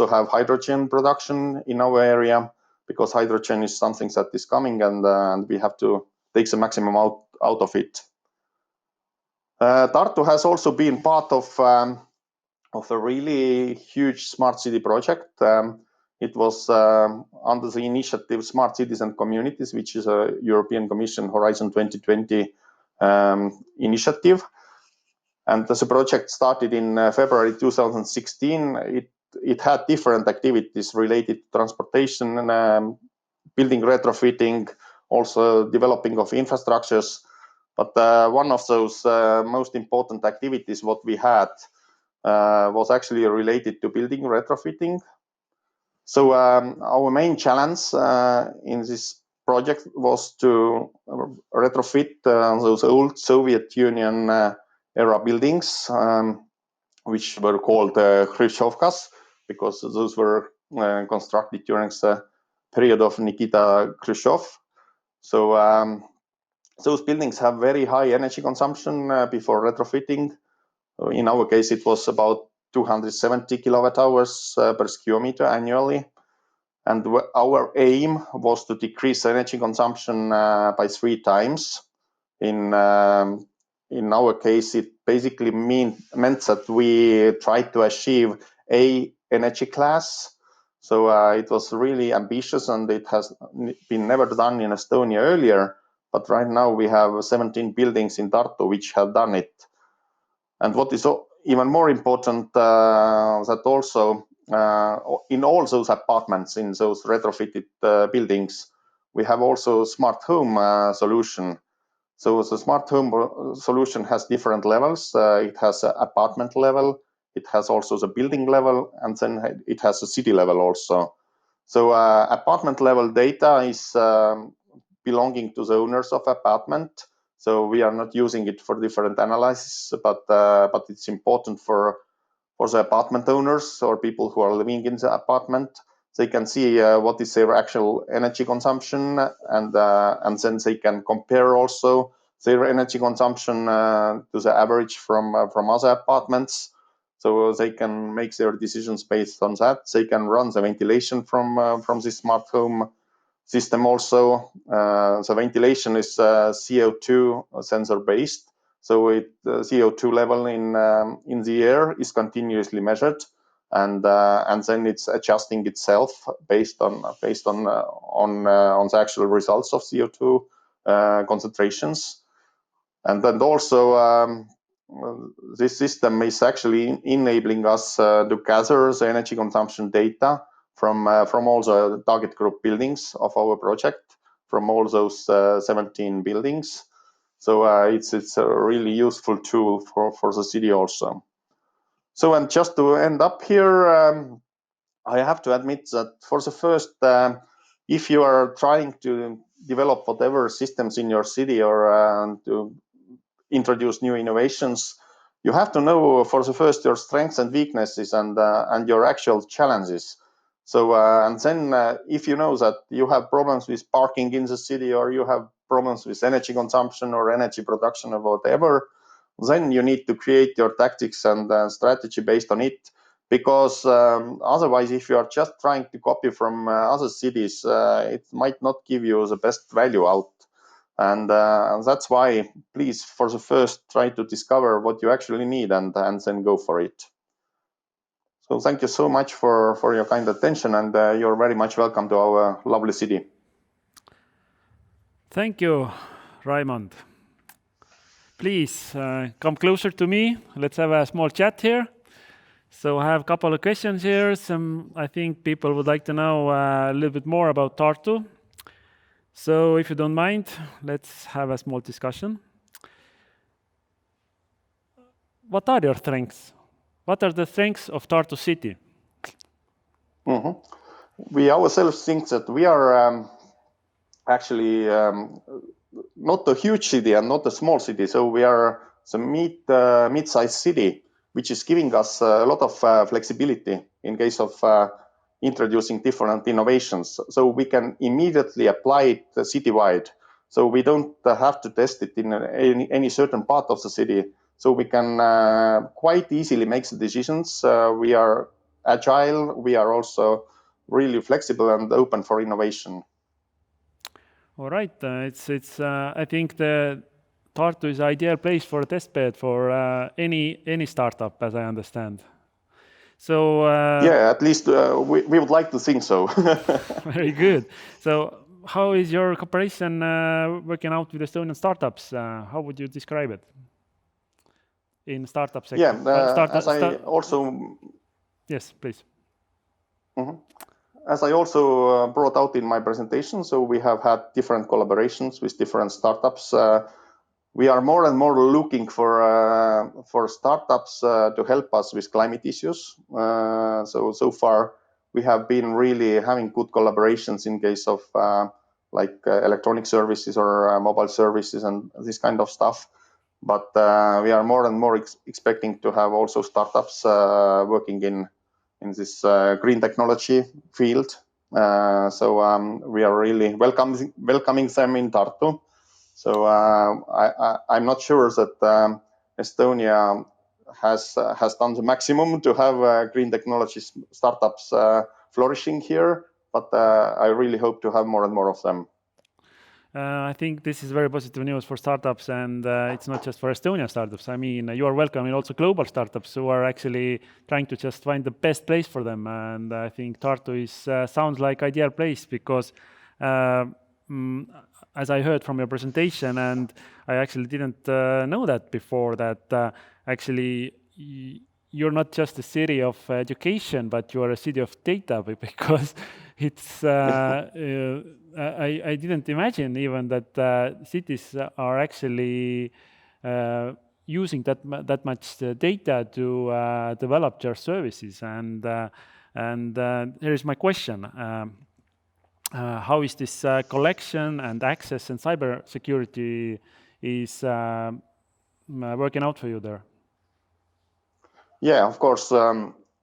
have hydrogen production in our area, because hydrogen is something that is coming, and we have to take the maximum out of it. Tartu has also been part of a really huge smart city project. It was under the initiative Smart Cities and Communities, which is a European Commission Horizon 2020 initiative. And the project started in February 2016. It had different activities related to transportation, building retrofitting, also developing of infrastructures. But one of those most important activities what we had was actually related to building retrofitting. So our main challenge in this project was to retrofit those old Soviet Union era buildings, which were called Khrushchevkas, because those were constructed during the period of Nikita Khrushchev. So those buildings have very high energy consumption before retrofitting. In our case, it was about 270 kilowatt hours per square meter annually. And our aim was to decrease energy consumption by 3 times. In our case, it basically meant that we tried to achieve A energy class. So it was really ambitious, and it has been never done in Estonia earlier. But right now we have 17 buildings in Tartu which have done it. And what is even more important, that also in all those apartments, in those retrofitted buildings, we have also smart home solution. So the smart home solution has different levels. It has an apartment level, it has also the building level, and then it has a city level also. So apartment level data is belonging to the owners of apartment. So we are not using it for different analysis, but it's important for the apartment owners or people who are living in the apartment. They can see what is their actual energy consumption, and then they can compare also their energy consumption to the average from other apartments. So they can make their decisions based on that. They can run the ventilation from the smart home system also. The ventilation is CO2 sensor based. So the CO2 level in the air is continuously measured, and then it's adjusting itself based on the actual results of CO2 concentrations. And then also this system is actually enabling us to gather the energy consumption data from all the target group buildings of our project, from all those 17 buildings. So it's a really useful tool for the city also. So, and just to end up here, I have to admit that for the first, if you are trying to develop whatever systems in your city or to introduce new innovations, you have to know for the first your strengths and weaknesses and your actual challenges. So and then if you know that you have problems with parking in the city or you have problems with energy consumption or energy production or whatever, then you need to create your tactics and strategy based on it. Because otherwise, if you are just trying to copy from other cities, it might not give you the best value out. And that's why, please, for the first, try to discover what you actually need and then go for it. So thank you so much for your kind attention, and you're very much welcome to our lovely city. Thank you, Raimond. Please come closer to me. Let's have a small chat here. So I have a couple of questions here. I think people would like to know a little bit more about Tartu. So if you don't mind, let's have a small discussion. What are your strengths? What are the strengths of Tartu city? Mm-hmm. We ourselves think that we are actually not a huge city and not a small city. So we are the mid-sized city, which is giving us a lot of flexibility in case of introducing different innovations. So we can immediately apply it citywide. So we don't have to test it in any certain part of the city. So we can quite easily make the decisions. We are agile. We are also really flexible and open for innovation. All right, it's. I think the Tartu is ideal place for a testbed for any startup, as I understand. So yeah, at least we would like to think so. Very good. So how is your cooperation working out with Estonian startups? How would you describe it in startup sector? Yeah, as I also. Yes, please. Mm-hmm. As I also brought out in my presentation, so we have had different collaborations with different startups. We are more and more looking for startups to help us with climate issues. So far, we have been really having good collaborations in case of electronic services or mobile services and this kind of stuff. But we are more and more expecting to have also startups working in this green technology field. So we are really welcoming them in Tartu. So I'm not sure that Estonia has done the maximum to have green technology startups flourishing here, but I really hope to have more and more of them. I think this is very positive news for startups, and it's not just for Estonian startups. I mean, you are welcoming also global startups who are actually trying to just find the best place for them. And I think Tartu is sounds like ideal place because, as I heard from your presentation, and I actually didn't know that before, that actually you're not just a city of education, but you are a city of data because it's. I didn't imagine even that cities are actually using that much data to develop their services. And here is my question: how is this collection and access and cyber security is working out for you there? Yeah, of course.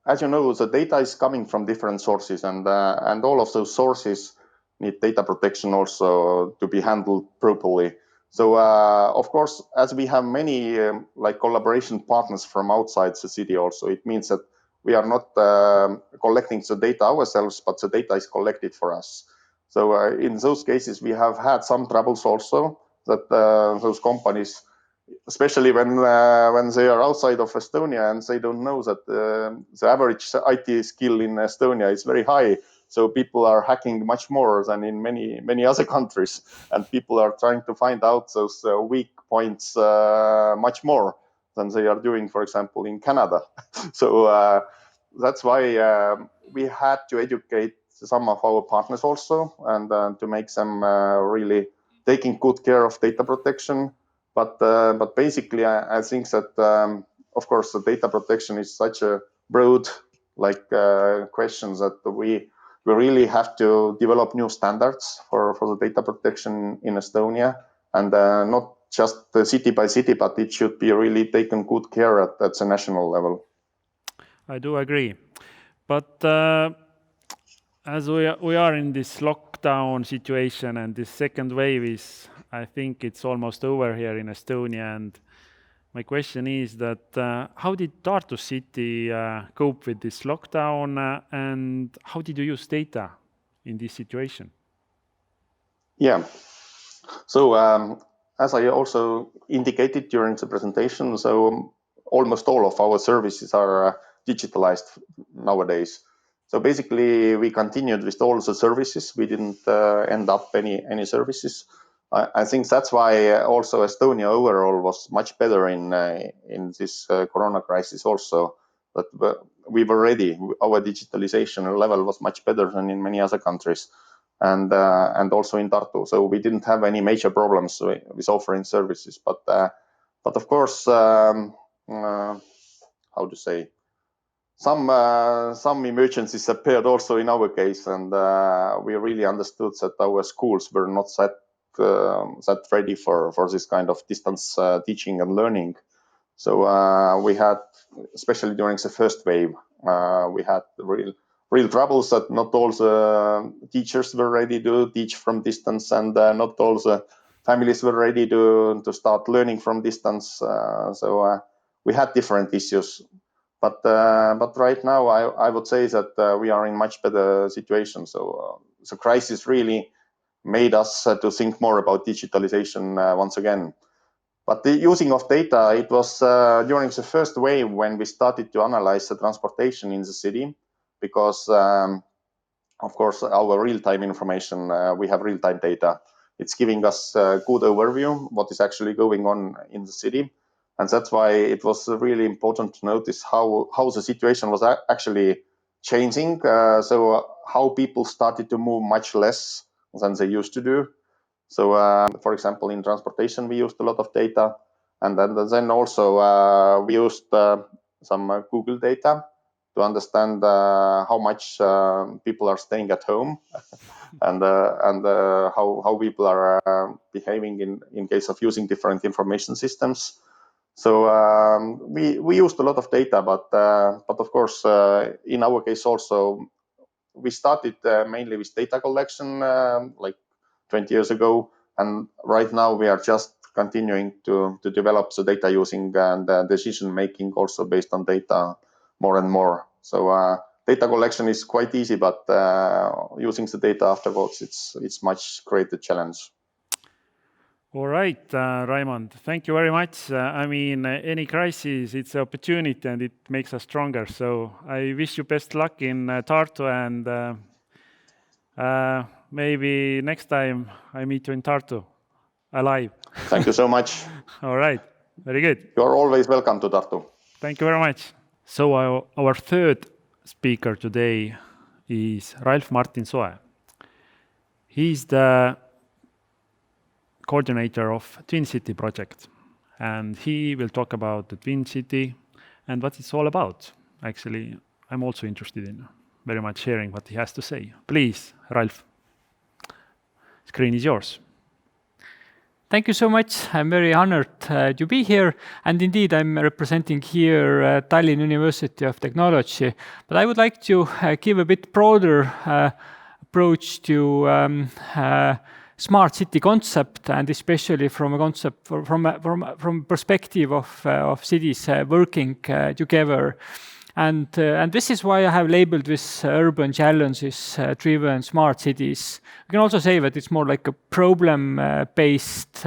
As you know, the data is coming from different sources, and all of those sources need data protection also to be handled properly. So, of course, as we have many collaboration partners from outside the city, also it means that we are not collecting the data ourselves, but the data is collected for us. So, in those cases, we have had some troubles also that those companies, especially when they are outside of Estonia and they don't know that the average IT skill in Estonia is very high. So people are hacking much more than in many other countries, and people are trying to find out those weak points much more than they are doing, for example, in Canada. So that's why we had to educate some of our partners also, and to make them really taking good care of data protection. But basically, I think that of course, the data protection is such a broad questions that we really have to develop new standards for the data protection in Estonia, and not just city by city, but it should be really taken good care at the national level. I do agree. But as we are in this lockdown situation and this second wave is, I think it's almost over here in Estonia. And my question is that how did Tartu city cope with this lockdown and how did you use data in this situation? Yeah. So as I also indicated during the presentation, so almost all of our services are digitalized nowadays. So basically, we continued with all the services. We didn't end up any services. I think that's why also Estonia overall was much better in this corona crisis. Also, that we were ready. Our digitalization level was much better than in many other countries, and also in Tartu. So we didn't have any major problems with offering services. But of course, how to say? Some emergencies appeared also in our case, and we really understood that our schools were not that ready for this kind of distance teaching and learning. So we had, especially during the first wave, we had real troubles that not all the teachers were ready to teach from distance, and not all the families were ready to start learning from distance. So we had different issues. But right now, I would say that we are in much better situation. So the crisis really made us to think more about digitalization once again. But the using of data, it was during the first wave when we started to analyze the transportation in the city, because of course our real-time information, we have real-time data. It's giving us a good overview what is actually going on in the city. And that's why it was really important to notice how the situation was actually changing. So how people started to move much less than they used to do. So, for example, in transportation, we used a lot of data. And then also we used some Google data to understand how much people are staying at home and how people are behaving in case of using different information systems. So we used a lot of data, but of course, in our case also, we started mainly with data collection like 20 years ago, and right now we are just continuing to develop the data using and decision making also based on data more and more. So data collection is quite easy, but using the data afterwards, it's much greater challenge. All right, Raimond, thank you very much. I mean, any crisis, it's an opportunity and it makes us stronger. So I wish you best luck in Tartu, and maybe next time I meet you in Tartu, alive. Thank you so much. All right, very good. You're always welcome to Tartu. Thank you very much. So our third speaker today is Ralf Martin Soe. He's the coordinator of Twin City project, and he will talk about the Twin City and what it's all about. Actually, I'm also interested in very much hearing what he has to say. Please, Ralf, screen is yours. Thank you so much. I'm very honored to be here. And indeed, I'm representing here Tallinn University of Technology. But I would like to give a bit broader approach to smart city concept, and especially from a concept from perspective of cities working together. And this is why I have labeled this urban challenges driven smart cities. You can also say that it's more like a problem based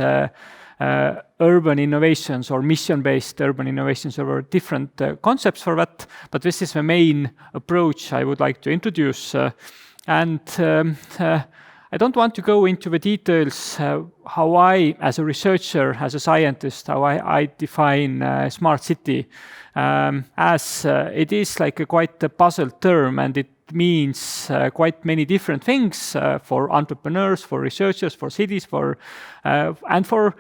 urban innovations or mission based urban innovations. There were different concepts for that, but this is the main approach I would like to introduce. I don't want to go into the details how I, as a researcher, as a scientist, how I define smart city, as it is like quite a puzzle term, and it means quite many different things for entrepreneurs, for researchers, for cities, and for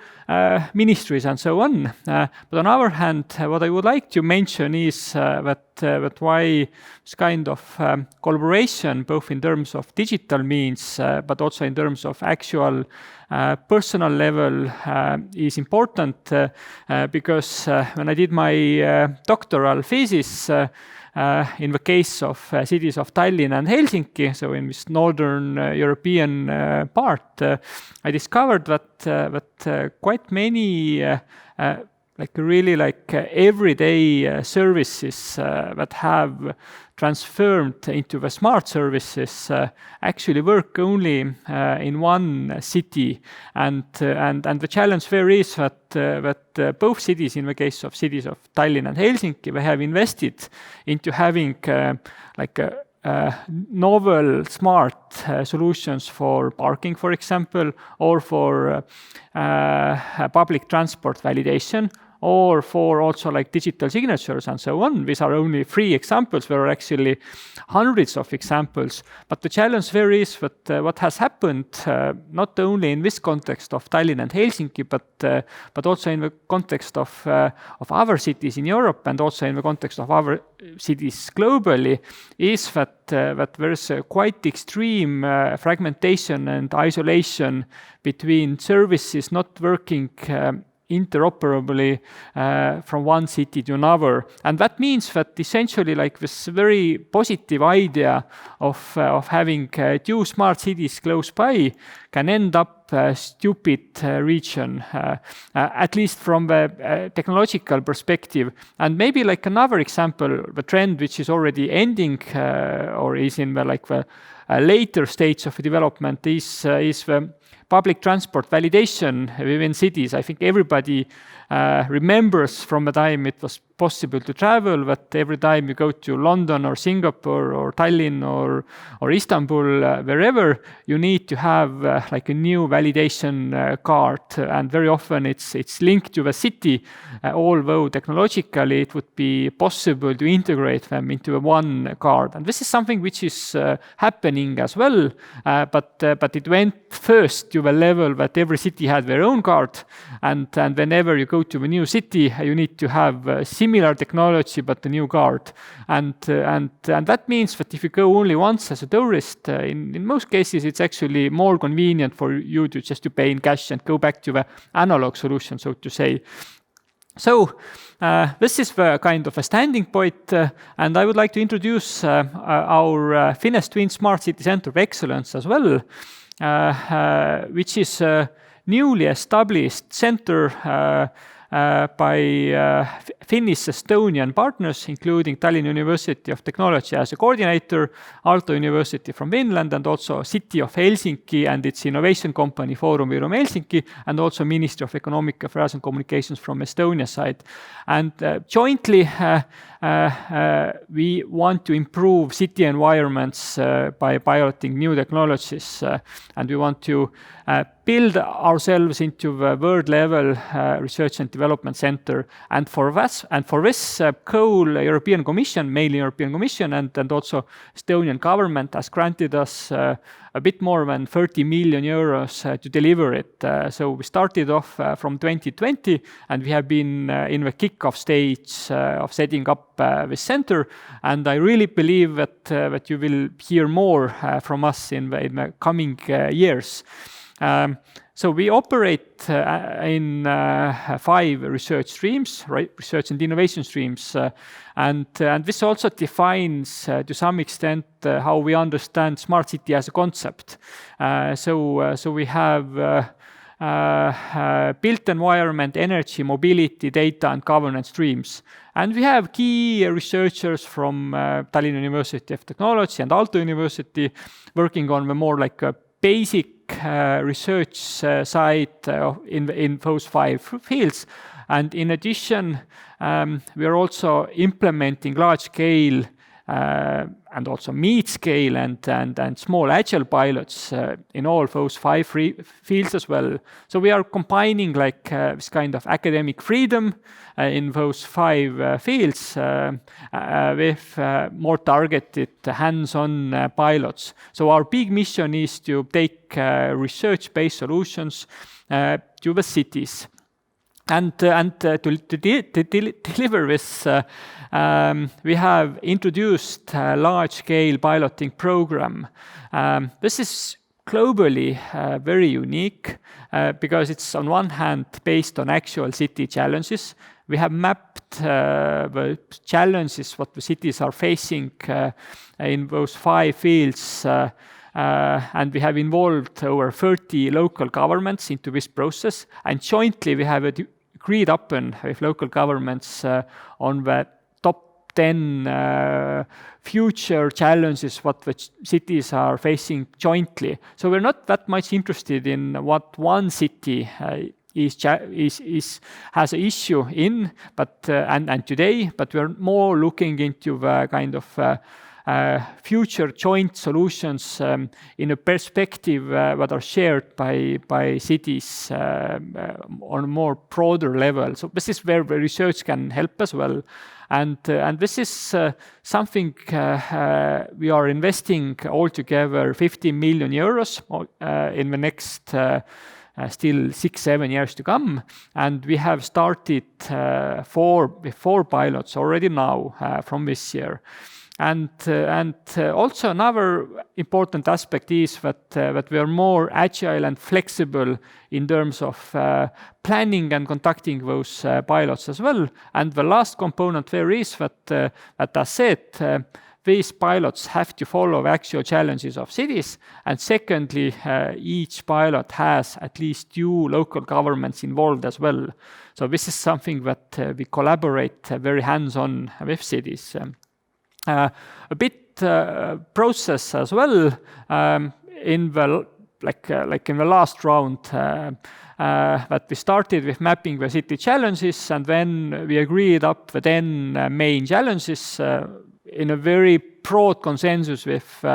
ministries and so on. But on our hand, what I would like to mention is that why this kind of collaboration, both in terms of digital means, but also in terms of actual personal level, is important because when I did my doctoral thesis, in the case of cities of Tallinn and Helsinki, so in this northern European part, I discovered that quite many everyday services that have transformed into the smart services actually work only in one city, and the challenge there is that both cities, in the case of cities of Tallinn and Helsinki, they have invested into having novel smart solutions for parking, for example, or for public transport validation, or for also digital signatures and so on. These are only 3 examples. There are actually hundreds of examples. But the challenge there is that what has happened, not only in this context of Tallinn and Helsinki, but also in the context of other cities in Europe and also in the context of other cities globally, is that there is a quite extreme fragmentation and isolation between services not working interoperably from one city to another. And that means that essentially this very positive idea of having 2 smart cities close by can end up a stupid region, at least from the technological perspective. And maybe another example, the trend which is already ending or is in the later stage of development is the public transport validation within cities. I think everybody remembers from the time it was possible to travel, that every time you go to London or Singapore or Tallinn or Istanbul, wherever, you need to have a new validation card, and very often it's linked to the city, although technologically it would be possible to integrate them into one card. And this is something which is happening as well, but it went first to the level that every city had their own card, and whenever you go to a new city, you need to have similar technology but a new card. And that means that if you go only once as a tourist, in most cases it's actually more convenient for you to just to pay in cash and go back to the analog solution, so to say. So this is the kind of a standing point, and I would like to introduce our Finnish Twin Smart City Center of Excellence as well, which is a newly established center by Finnish Estonian partners, including Tallinn University of Technology as a coordinator, Aalto University from Finland, and also City of Helsinki and its innovation company Foorum Helsinki, and also Ministry of Economic Affairs and Communications from Estonia side. And jointly, we want to improve city environments by piloting new technologies, and we want to build ourselves into the world-level research and development center. And for this goal, European Commission, mainly European Commission, and also Estonian government has granted us a bit more than 30 million euros to deliver it. So we started off from 2020, and we have been in the kickoff stage of setting up this center. And I really believe that you will hear more from us in the coming years. So we operate in 5 research streams, right? Research and innovation streams, and this also defines to some extent how we understand smart city as a concept. So we have built environment, energy, mobility, data, and governance streams. And we have key researchers from Tallinn University of Technology and Aalto University working on the more basic research side in those 5 fields. And in addition, we are also implementing large-scale and also mid-scale and small agile pilots in all those 5 fields as well. So we are combining like this kind of academic freedom in those 5 fields with more targeted hands-on pilots. So our big mission is to take research-based solutions to the cities. And to deliver this, we have introduced a large-scale piloting program. This is globally very unique because it's on one hand based on actual city challenges. We have mapped the challenges what the cities are facing in those 5 fields, and we have involved over 30 local governments into this process. And jointly, we have agreed upon with local governments on the top 10 future challenges what the cities are facing jointly. So we're not that much interested in what one city has an issue in, but and today, but we're more looking into the kind of future joint solutions in a perspective that are shared by cities on a more broader level. So this is where the research can help as well. And this is something we are investing altogether 50 million euros in the next still 6-7 years to come. And we have started 4 pilots already now from this year. And also another important aspect is that we are more agile and flexible in terms of planning and conducting those pilots as well. And the last component there is that as said, these pilots have to follow the actual challenges of cities. And secondly, each pilot has at least 2 local governments involved as well. So this is something that we collaborate very hands-on with cities. A bit process as well in the like in the last round that we started with mapping the city challenges, and then we agreed up the 10 main challenges in a very broad consensus with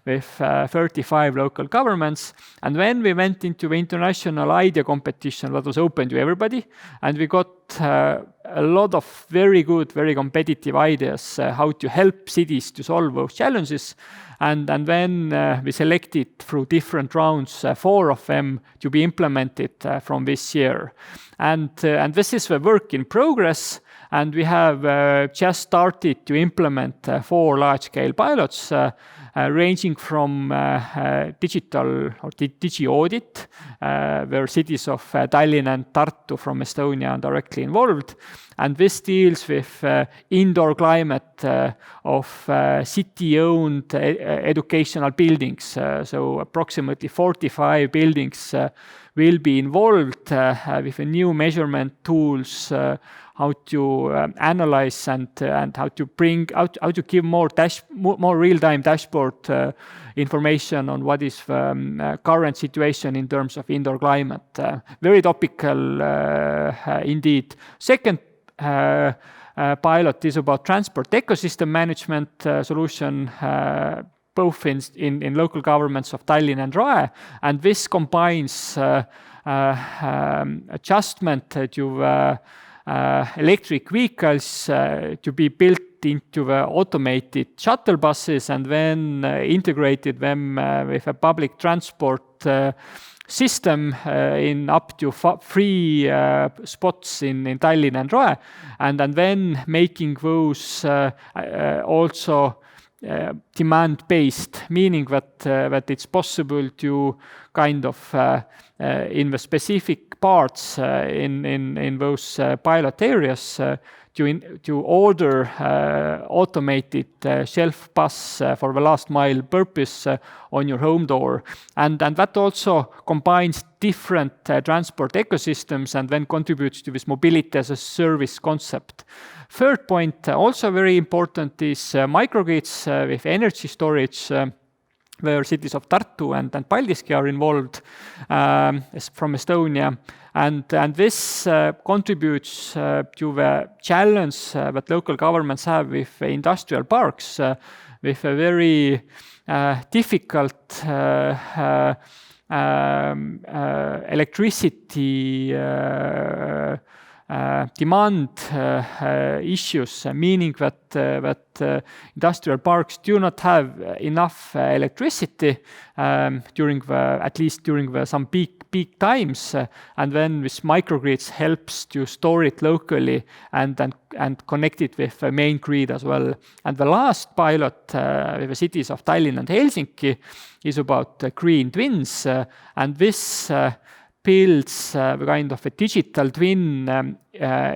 35 local governments. And when we went into the international idea competition that was open to everybody, and we got a lot of very good, very competitive ideas how to help cities to solve those challenges. And then we selected through different rounds 4 of them to be implemented from this year. And this is the work in progress. And we have just started to implement 4 large-scale pilots, ranging from digital or digi-audit, where cities of Tallinn and Tartu from Estonia are directly involved. And this deals with indoor climate of city-owned educational buildings. So approximately 45 buildings will be involved with a new measurement tools, how to analyze and how to bring out, how to give more real-time dashboard information on what is the current situation in terms of indoor climate. Very topical indeed. Second pilot is about transport ecosystem management solution, both in local governments of Tallinn and Rae, and this combines adjustment to electric vehicles to be built into the automated shuttle buses, and then integrated them with a public transport system in up to 3 spots in Tallinn and Rae, and then making those also demand-based, meaning that it's possible to kind of in the specific parts in those pilot areas to order automated shelf bus for the last mile purpose on your home door. And that also combines different transport ecosystems and then contributes to this mobility as a service concept. Third point, also very important, is microgrids with energy storage. where cities of Tartu and Paldiski are involved from Estonia. And this contributes to the challenge that local governments have with industrial parks, with a very difficult electricity demand issues, meaning that industrial parks do not have enough electricity at least during some peak times, and then this microgrids helps to store it locally and connect it with the main grid as well. And the last pilot with the cities of Tallinn and Helsinki is about green twins, and this builds the kind of a digital twin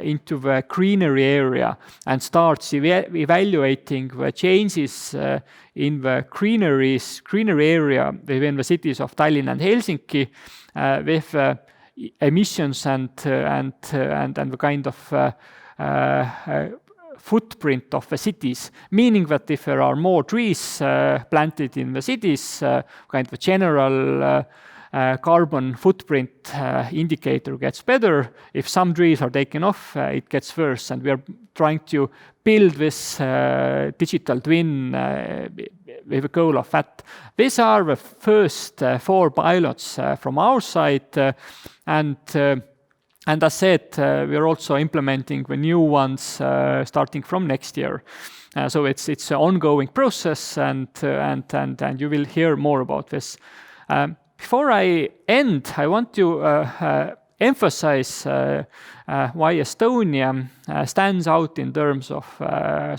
into the greenery area and starts evaluating the changes in the greenery area within the cities of Tallinn and Helsinki with emissions and the kind of footprint of the cities, meaning that if there are more trees planted in the cities, kind of a general carbon footprint indicator gets better. If some trees are taken off, it gets worse. And we are trying to build this digital twin with a goal of that. These are the first 4 pilots from our side. And as said, we are also implementing the new ones starting from next year. So it's an ongoing process, and you will hear more about this. Before I end, I want to emphasize why Estonia stands out in terms of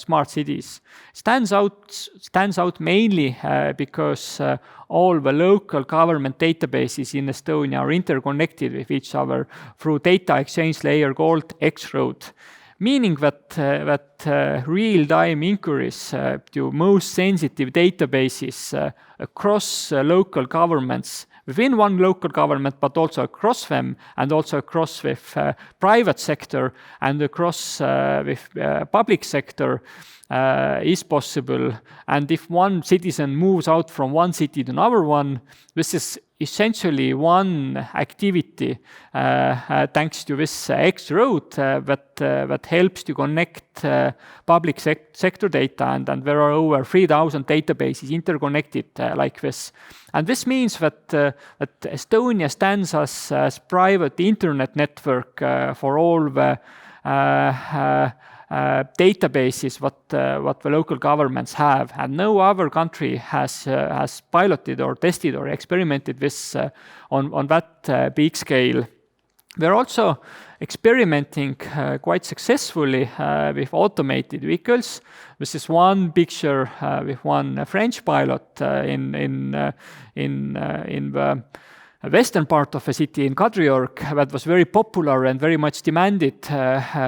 smart cities. Stands out mainly because all the local government databases in Estonia are interconnected with each other through data exchange layer called X-Road, meaning that real-time inquiries to most sensitive databases across local governments, within one local government, but also across them, and also across with private sector and across with public sector is possible. And if one citizen moves out from one city to another one, this is essentially one activity thanks to this X-Road that helps to connect public sector data, and there are over 3,000 databases interconnected like this. And this means that Estonia stands as private internet network for all the databases what the local governments have, and no other country has piloted or tested or experimented this on that big scale. We're also experimenting quite successfully with automated vehicles. This is one picture with one French pilot in the western part of the city in Kadriorg that was very popular and very much demanded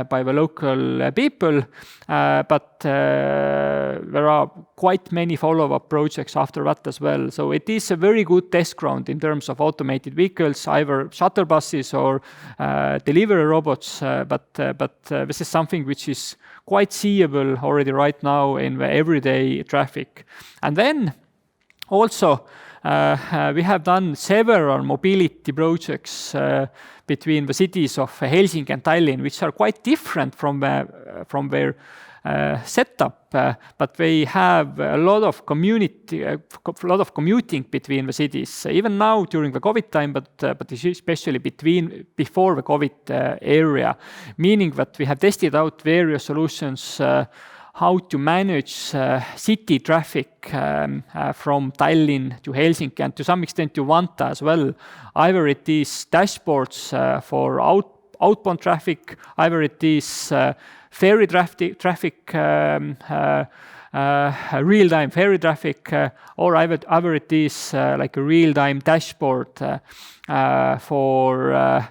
by the local people, but there are quite many follow-up projects after that as well. So it is a very good test ground in terms of automated vehicles, either shuttle buses or delivery robots, but this is something which is quite seeable already right now in the everyday traffic. And then also we have done several mobility projects between the cities of Helsinki and Tallinn, which are quite different from their setup, but they have a lot of commuting between the cities, even now during the COVID time, but especially before the COVID area, meaning that we have tested out various solutions how to manage city traffic from Tallinn to Helsinki and to some extent to Vantaa as well. Either it is dashboards for outbound traffic, either it is ferry traffic, real-time ferry traffic, or either it is like a real-time dashboard for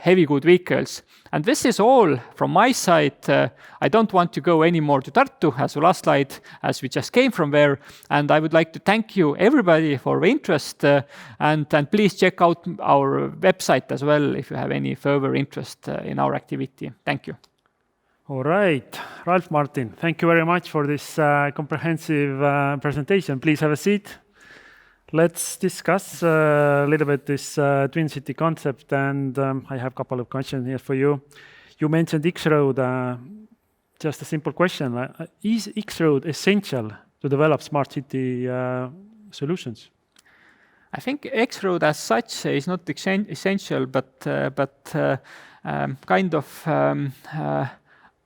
heavy good vehicles. And this is all from my side. I don't want to go anymore to Tartu as the last slide, as we just came from there. And I would like to thank you everybody for the interest, and please check out our website as well if you have any further interest in our activity. Thank you. All right, Ralph Martin, thank you very much for this comprehensive presentation. Please have a seat. Let's discuss a little bit this twin city concept, and I have a couple of questions here for you. You mentioned X-Road. Just a simple question. Is X-Road essential to develop smart city solutions? I think X-Road as such is not essential, but kind of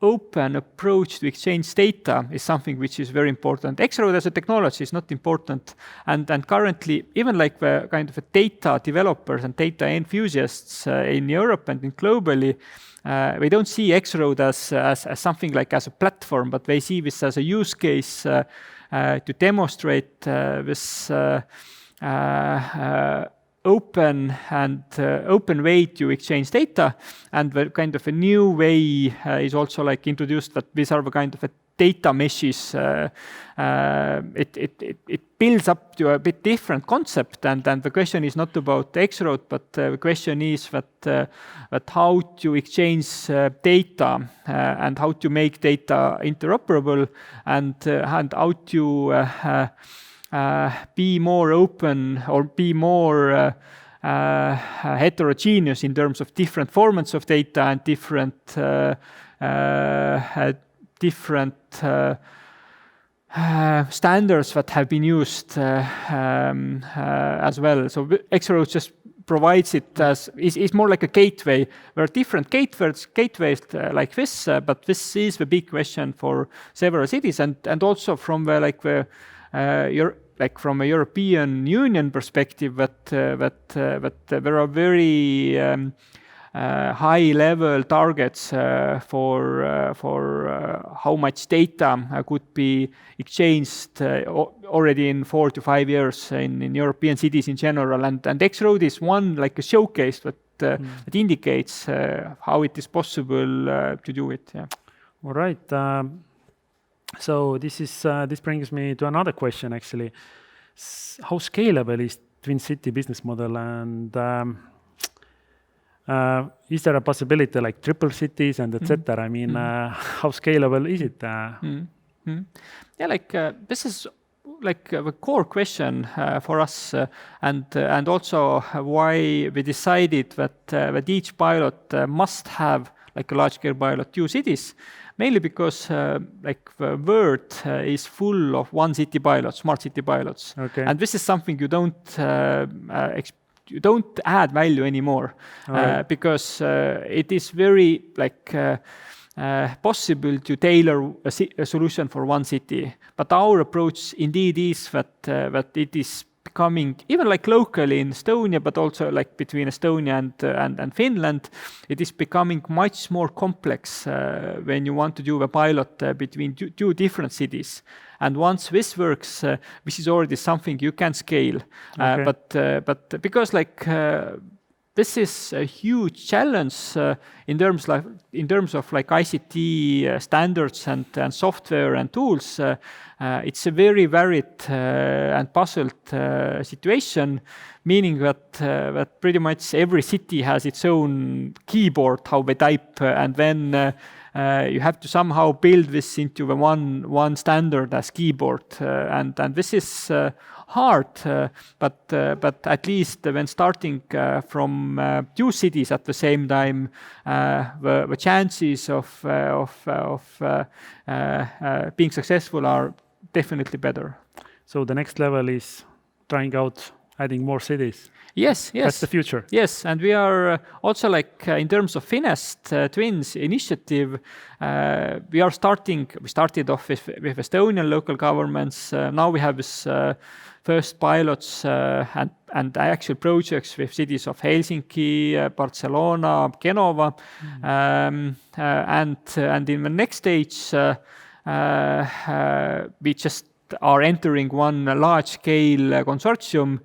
open approach to exchange data is something which is very important. X-Road as a technology is not important, and currently even like the kind of a data developers and data enthusiasts in Europe and in globally, we don't see X-Road as something like as a platform, but they see this as a use case to demonstrate this open way to exchange data, and the kind of a new way is also like introduced that these are the kind of a data meshes. It builds up to a bit different concept, and the question is not about X-Road, but the question is that how to exchange data and how to make data interoperable, and how to be more open or be more heterogeneous in terms of different formats of data and different standards that have been used as well. So X-Road just provides it as is more like a gateway. There are different gateways like this, but this is the big question for several cities, and also from the from a European Union perspective, that there are very high-level targets for how much data could be exchanged already in 4 to 5 years in European cities in general, and X-Road is one like a showcase that indicates how it is possible to do it. Yeah. All right. So this brings me to another question, actually. How scalable is Twin City business model, and is there a possibility like triple cities and etc.? I mean, how scalable is it? Yeah, like this is like the core question for us, and also why we decided that each pilot must have like a large-scale pilot 2 cities. Mainly because like the world is full of one city pilots, smart city pilots, okay. And this is something you don't add value anymore, right. Because it is very like possible to tailor a solution for one city. But our approach indeed is that it is becoming even like locally in Estonia, but also like between Estonia and Finland, it is becoming much more complex when you want to do a pilot between two different cities. And once this works, this is already something you can scale. Okay. But because like this is a huge challenge in terms of like ICT standards and software and tools. It's a very varied and puzzled situation, meaning that pretty much every city has its own keyboard, how they type, and then you have to somehow build this into the one standard as keyboard, and this is hard, but at least when starting from 2 cities at the same time, the chances of being successful are definitely better. So the next level is trying out adding more cities. Yes. That's the future. Yes, and we are also like in terms of Finest Twins initiative, we started off with Estonian local governments. Now we have this first pilots and actual projects with cities of Helsinki, Barcelona, Genova, and in the next stage we just are entering one large-scale consortium,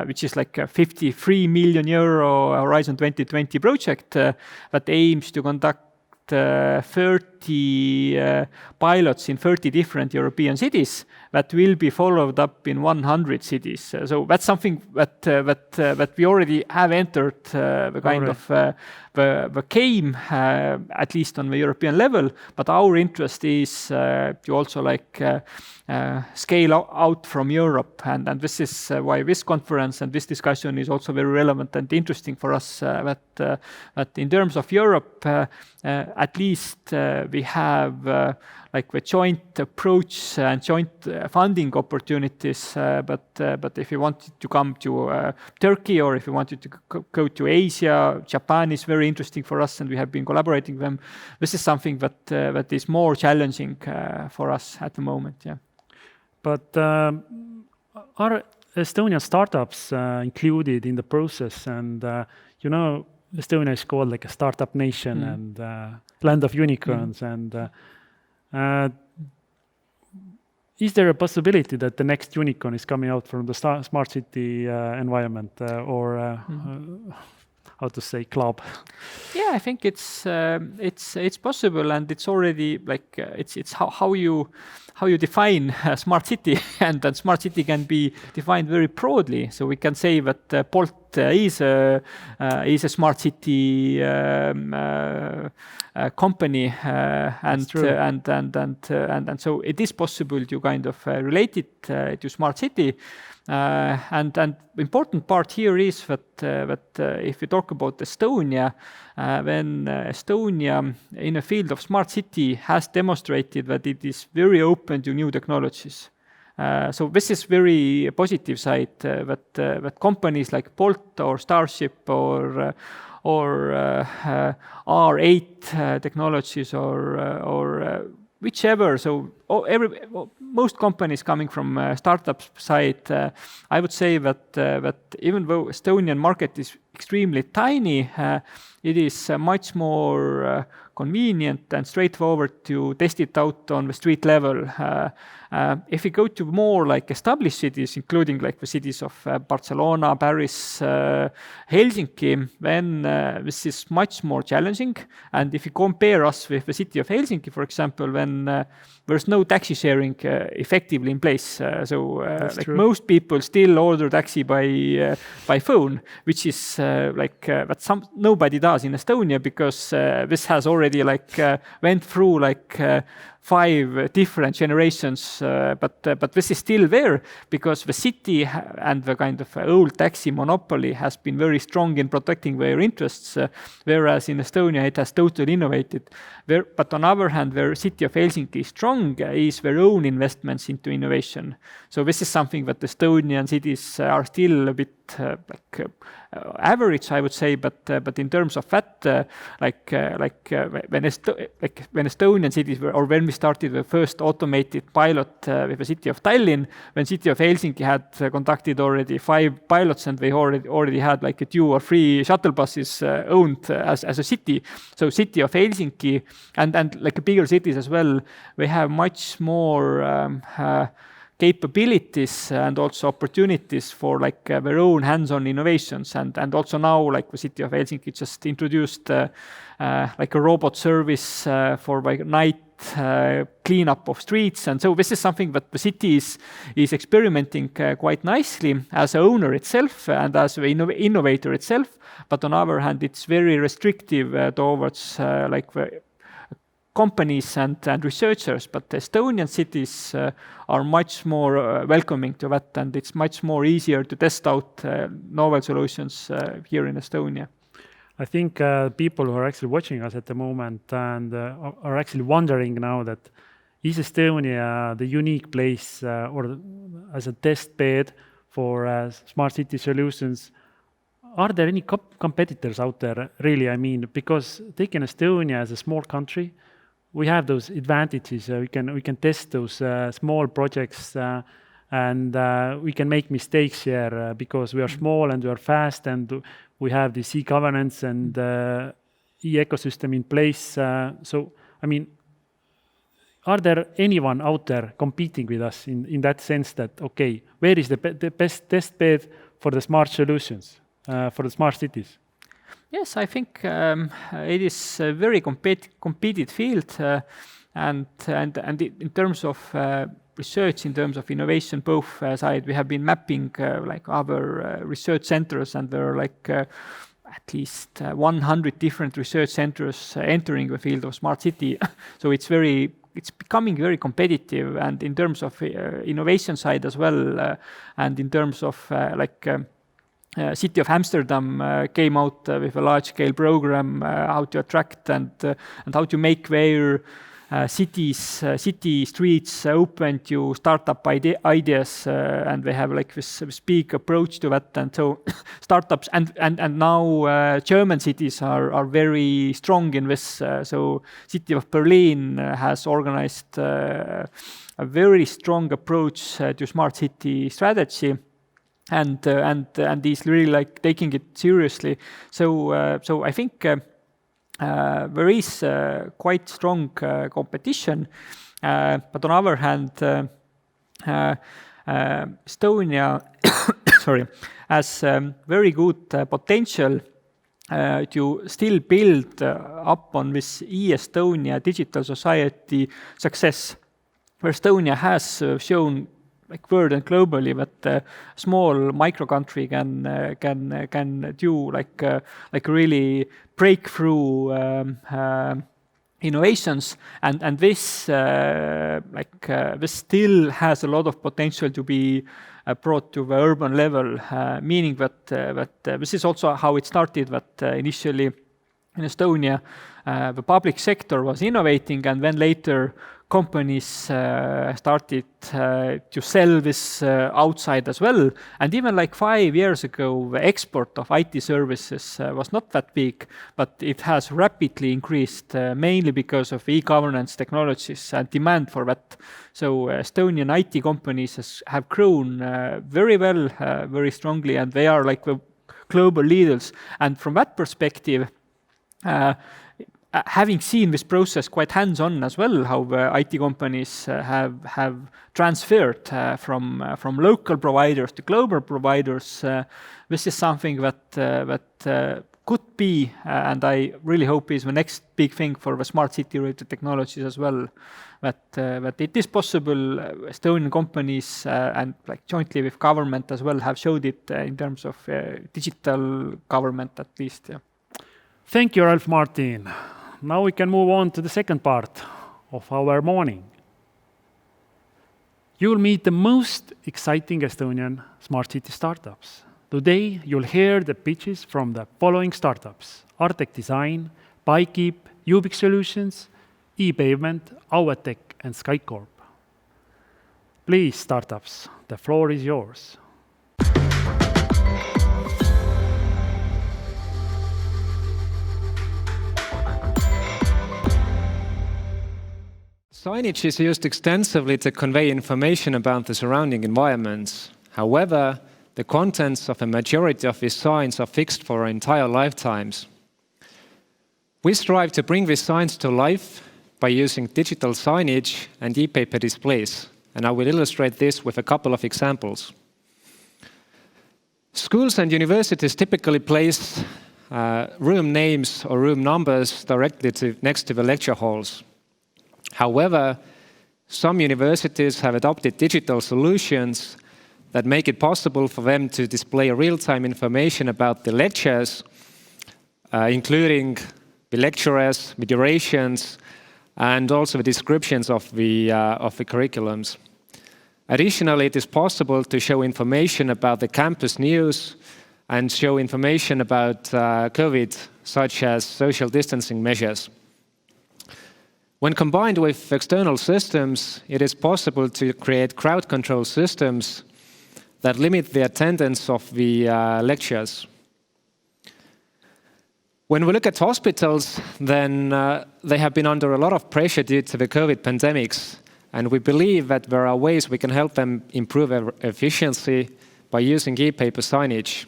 which is like a 53 million euro Horizon 2020 project that aims to conduct 30 pilots in 30 different European cities that will be followed up in 100 cities. So that's something that we already have entered the kind of the game, at least on the European level. But our interest is to also scale out from Europe, and this is why this conference and this discussion is also very relevant and interesting for us. That in terms of Europe, at least we have the joint approach and joint funding opportunities. But if you wanted to come to Turkey, or if you wanted to go to Asia, Japan is very interesting for us, and we have been collaborating with them. This is something that is more challenging for us at the moment. Yeah. But are Estonian startups included in the process? And Estonia is called like a startup nation and land of unicorns. And is there a possibility that the next unicorn is coming out from the smart city environment or how to say club? Yeah, I think it's possible, and it's already it's how you define a smart city, and that smart city can be defined very broadly. So we can say that Bolt is a smart city company, and so it is possible to kind of relate it to smart city. And important part here is that if we talk about Estonia, then Estonia in a field of smart city has demonstrated that it is very open to new technologies. So this is very positive side, that companies like Bolt or Starship or R8 technologies or whichever. So most companies coming from startup side, I would say that even though Estonian market is extremely tiny, it is much more convenient and straightforward to test it out on the street level. If we go to more like established cities, including like the cities of Barcelona, Paris, Helsinki, then this is much more challenging. And if you compare us with the city of Helsinki, for example, then there's no taxi sharing effectively in place. Most people still order taxi by phone, which is that nobody does in Estonia, because this has already went through 5 different generations, but this is still there because the city and the kind of old taxi monopoly has been very strong in protecting their interests, whereas in Estonia it has totally innovated. But on the other hand, where city of Helsinki is strong is their own investments into innovation. So this is something that Estonian cities are still a bit average, I would say, but in terms of that, when Estonian cities were, or when we started the first automated pilot with the city of Tallinn, when city of Helsinki had conducted already 5 pilots, and they already had 2 or 3 shuttle buses owned as a city. So city of Helsinki and bigger cities as well, they have much more capabilities and also opportunities for their own hands-on innovations, and also now the city of Helsinki just introduced a robot service for night cleanup of streets. And so this is something that the city is experimenting quite nicely as an owner itself and as the innovator itself, but on the other hand it's very restrictive towards the companies and researchers. But Estonian cities are much more welcoming to that, and it's much more easier to test out novel solutions here in Estonia. I think people who are actually watching us at the moment and are actually wondering now that is Estonia the unique place or as a test bed for smart city solutions? Are there any competitors out there, really? I mean, because taking Estonia as a small country, we have those advantages. We can test those small projects and we can make mistakes here because we are small and we are fast and we have the e-governance and e-ecosystem in place. So, I mean, are there anyone out there competing with us in that sense that, okay, where is the best test bed for the smart solutions, for the smart cities? Yes, I think it is a very competitive field, and in terms of research, in terms of innovation, both sides. We have been mapping like our research centers, and there are like at least 100 different research centers entering the field of smart city. So it's becoming very competitive, and in terms of innovation side as well, and in terms of City of Amsterdam came out with a large-scale program how to attract and how to make their city streets open to startup ideas, and they have like this big approach to that. And so startups and now German cities are very strong in this. So City of Berlin has organized a very strong approach to smart city strategy. And he's really like taking it seriously. So I think there is quite strong competition, but on the other hand, Estonia has very good potential to still build up on this e-Estonia digital society success, where Estonia has shown like world and globally that a small micro country can do like really breakthrough innovations, and this this still has a lot of potential to be brought to the urban level, meaning that this is also how it started. That initially in Estonia the public sector was innovating, and then later companies started to sell this outside as well. And even like 5 years ago, the export of IT services was not that big, but it has rapidly increased, mainly because of e-governance technologies and demand for that. So Estonian IT companies have grown very well, very strongly, and they are like the global leaders. And from that perspective, having seen this process quite hands-on as well, how the IT companies have transferred from local providers to global providers, this is something that could be, and I really hope is the next big thing for the smart city-related technologies as well. That it is possible. Estonian companies and like jointly with government as well have showed it in terms of digital government at least. Yeah. Thank you, Ralph Martin. Now we can move on to the second part of our morning. You'll meet the most exciting Estonian smart city startups. Today, you'll hear the pitches from the following startups: Artec Design, Bikekeep, Ubix Solutions, ePavement, Auetech, and SkyCorp. Please, startups, the floor is yours. Signage is used extensively to convey information about the surrounding environments. However, the contents of a majority of these signs are fixed for our entire lifetimes. We strive to bring these signs to life by using digital signage and e-paper displays, and I will illustrate this with a couple of examples. Schools and universities typically place room names or room numbers directly next to the lecture halls. However, some universities have adopted digital solutions that make it possible for them to display real-time information about the lectures, including the lecturers, the durations, and also the descriptions of the curriculums. Additionally, it is possible to show information about the campus news and show information about COVID, such as social distancing measures. When combined with external systems, it is possible to create crowd control systems that limit the attendance of the lectures. When we look at hospitals, then they have been under a lot of pressure due to the COVID pandemics, and we believe that there are ways we can help them improve their efficiency by using e-paper signage.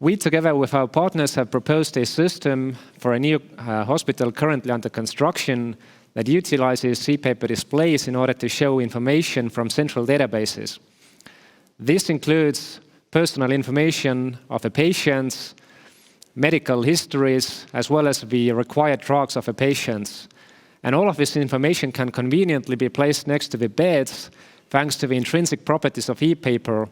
We, together with our partners, have proposed a system for a new hospital currently under construction that utilizes e-paper displays in order to show information from central databases. This includes personal information of the patients, medical histories, as well as the required drugs of the patients. And all of this information can conveniently be placed next to the beds thanks to the intrinsic properties of e-paper,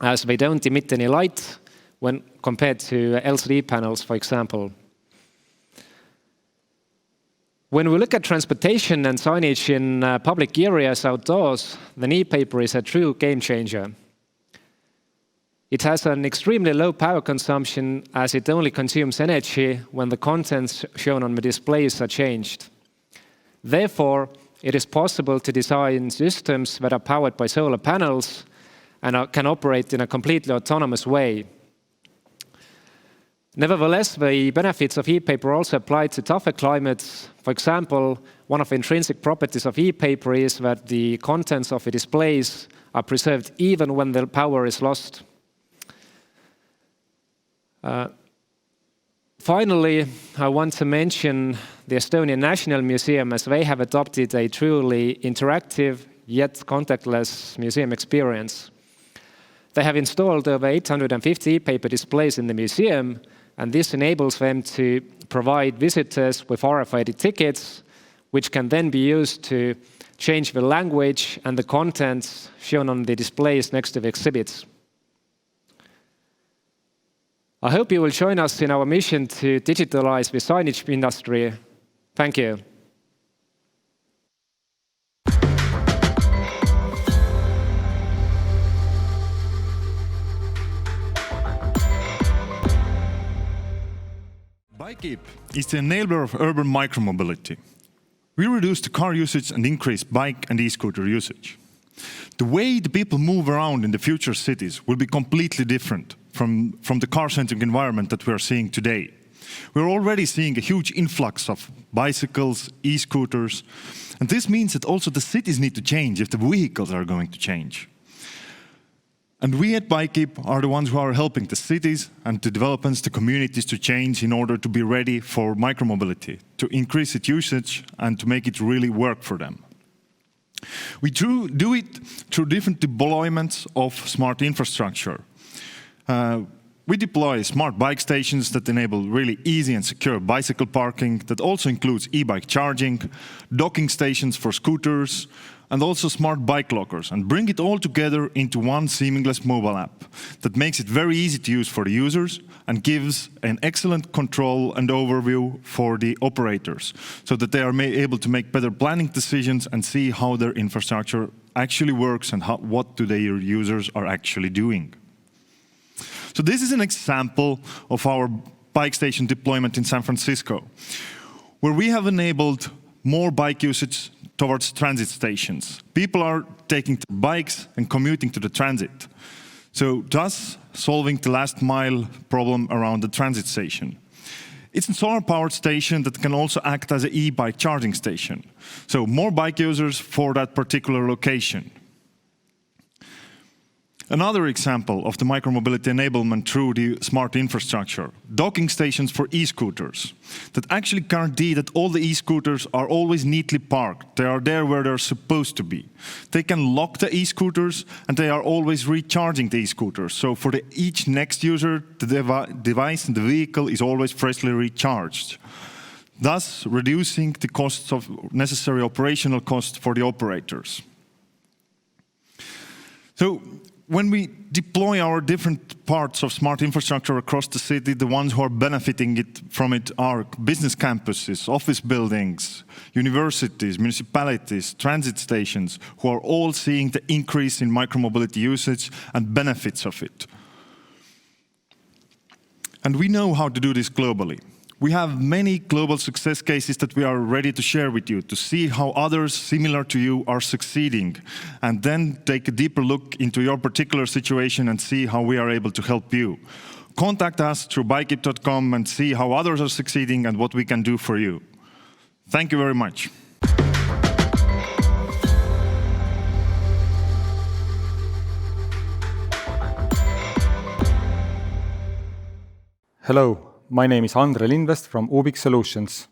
as they don't emit any light when compared to LCD panels, for example. When we look at transportation and signage in public areas outdoors, then e-paper is a true game changer. It has an extremely low power consumption as it only consumes energy when the contents shown on the displays are changed. Therefore, it is possible to design systems that are powered by solar panels and can operate in a completely autonomous way. Nevertheless, the benefits of e-paper also apply to tougher climates. For example, one of the intrinsic properties of e-paper is that the contents of the displays are preserved even when the power is lost. Finally, I want to mention the Estonian National Museum, as they have adopted a truly interactive yet contactless museum experience. They have installed over 850 e-paper displays in the museum, and this enables them to provide visitors with RFID tickets, which can then be used to change the language and the contents shown on the displays next to the exhibits. I hope you will join us in our mission to digitalize the signage industry. Thank you. BikeKeep is the enabler of urban micromobility. We reduce the car usage and increase bike and e-scooter usage. The way the people move around in the future cities will be completely different from the car-centric environment that we are seeing today. We're already seeing a huge influx of bicycles, e-scooters, and this means that also the cities need to change if the vehicles are going to change. And we at BikeKeep are the ones who are helping the cities and the developments, the communities to change in order to be ready for micromobility, to increase its usage and to make it really work for them. We do it through different deployments of smart infrastructure. We deploy smart bike stations that enable really easy and secure bicycle parking that also includes e-bike charging, docking stations for scooters, and also smart bike lockers, and bring it all together into one seamless mobile app that makes it very easy to use for the users and gives an excellent control and overview for the operators so that they are able to make better planning decisions and see how their infrastructure actually works and what their users are actually doing. So this is an example of our bike station deployment in San Francisco, where we have enabled more bike usage towards transit stations. People are taking bikes and commuting to the transit. So thus solving the last mile problem around the transit station. It's a solar-powered station that can also act as an e-bike charging station. So more bike users for that particular location. Another example of the micromobility enablement through the smart infrastructure, docking stations for e-scooters that actually guarantee that all the e-scooters are always neatly parked. They are there where they're supposed to be. They can lock the e-scooters and they are always recharging the e-scooters. So for each next user, the device and the vehicle is always freshly recharged, thus reducing the costs of necessary operational costs for the operators. So, when we deploy our different parts of smart infrastructure across the city, the ones who are benefiting from it are business campuses, office buildings, universities, municipalities, transit stations, who are all seeing the increase in micromobility usage and benefits of it. And we know how to do this globally. We have many global success cases that we are ready to share with you to see how others similar to you are succeeding, and then take a deeper look into your particular situation and see how we are able to help you. Contact us through bikekeep.com and see how others are succeeding and what we can do for you. Thank you very much. Hello. My name is Andre Lindvest from Ubik Solutions.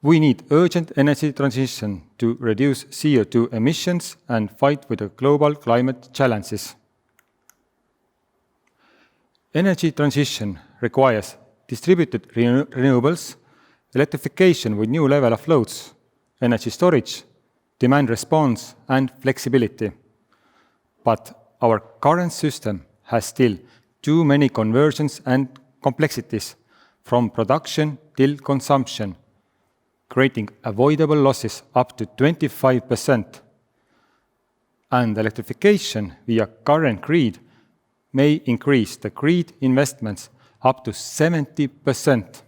We need urgent energy transition to reduce CO2 emissions and fight with the global climate challenges. Energy transition requires distributed renewables, electrification with new level of loads, energy storage, demand response, and flexibility. But our current system has still too many conversions and complexities from production till consumption, creating avoidable losses up to 25%. And electrification via current grid may increase the grid investments up to 70%.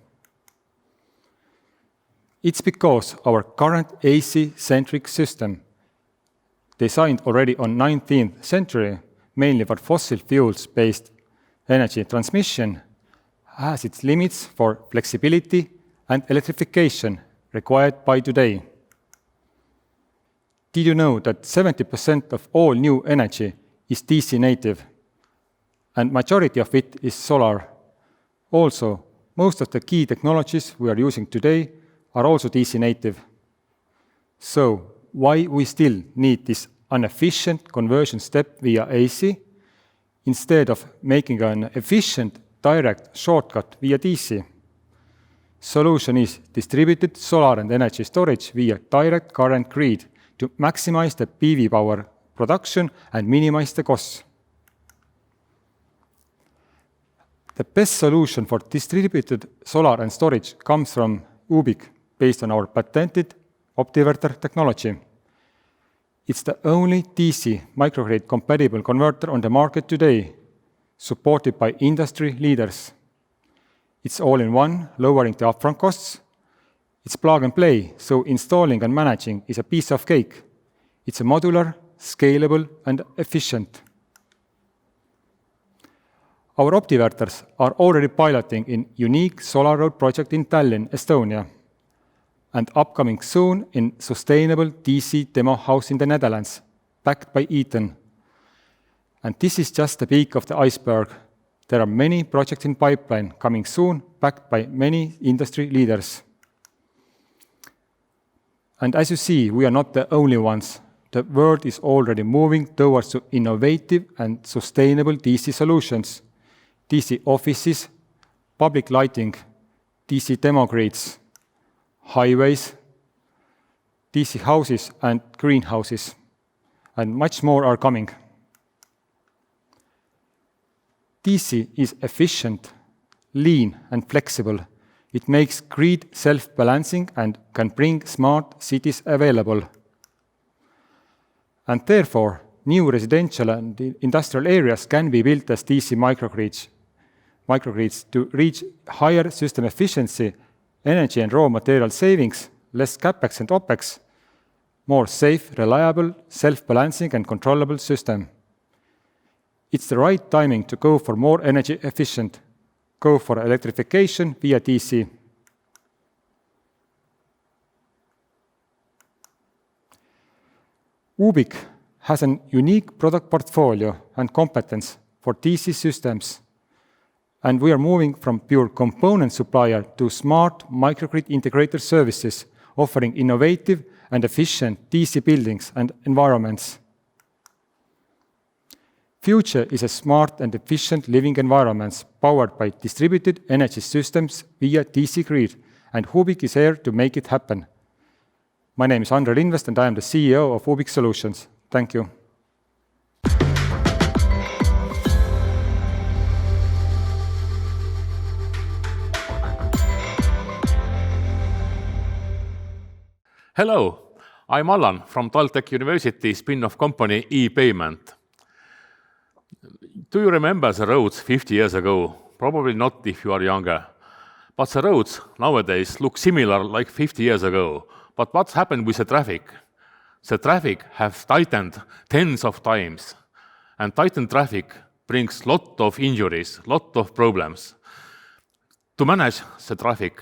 It's because our current AC-centric system, designed already on 19th century, mainly for fossil fuels-based energy transmission, has its limits for flexibility and electrification required by today. Did you know that 70% of all new energy is DC native, and majority of it is solar? Also, most of the key technologies we are using today are also DC native. So, why we still need this inefficient conversion step via AC, instead of making an efficient direct shortcut via DC? Solution is distributed solar and energy storage via direct current grid to maximize the PV power production and minimize the costs. The best solution for distributed solar and storage comes from Ubiq, based on our patented OptiVerter technology. It's the only DC microgrid compatible converter on the market today, supported by industry leaders. It's all-in-one, lowering the upfront costs. It's plug and play, so installing and managing is a piece of cake. It's a modular, scalable, and efficient. Our OptiVerters are already piloting in unique solar road project in Tallinn, Estonia, and upcoming soon in sustainable DC demo house in the Netherlands, backed by Eaton. And this is just the peak of the iceberg. There are many projects in pipeline coming soon, backed by many industry leaders. And as you see, we are not the only ones. The world is already moving towards innovative and sustainable DC solutions. DC offices, public lighting, DC demo grids, highways, DC houses and greenhouses, and much more are coming. DC is efficient, lean, and flexible. It makes grid self-balancing and can bring smart cities available. And therefore, new residential and industrial areas can be built as DC microgrids to reach higher system efficiency, energy and raw material savings, less capex and opex, more safe, reliable, self-balancing and controllable system. It's the right timing to go for more energy efficient. Go for electrification via DC. Ubiq has a unique product portfolio and competence for DC systems, and we are moving from pure component supplier to smart microgrid integrator services, offering innovative and efficient DC buildings and environments. Future is a smart and efficient living environments powered by distributed energy systems via DC grid, and Ubiq is here to make it happen. My name is Andre Lindvest, and I am the CEO of Ubiq Solutions. Thank you. Hello, I'm Allan from TalTech University spin-off company ePayment. Do you remember the roads 50 years ago? Probably not if you are younger. But the roads nowadays look similar like 50 years ago. But what's happened with the traffic? The traffic has tightened tens of times. And tightened traffic brings lot of injuries, lot of problems. To manage the traffic,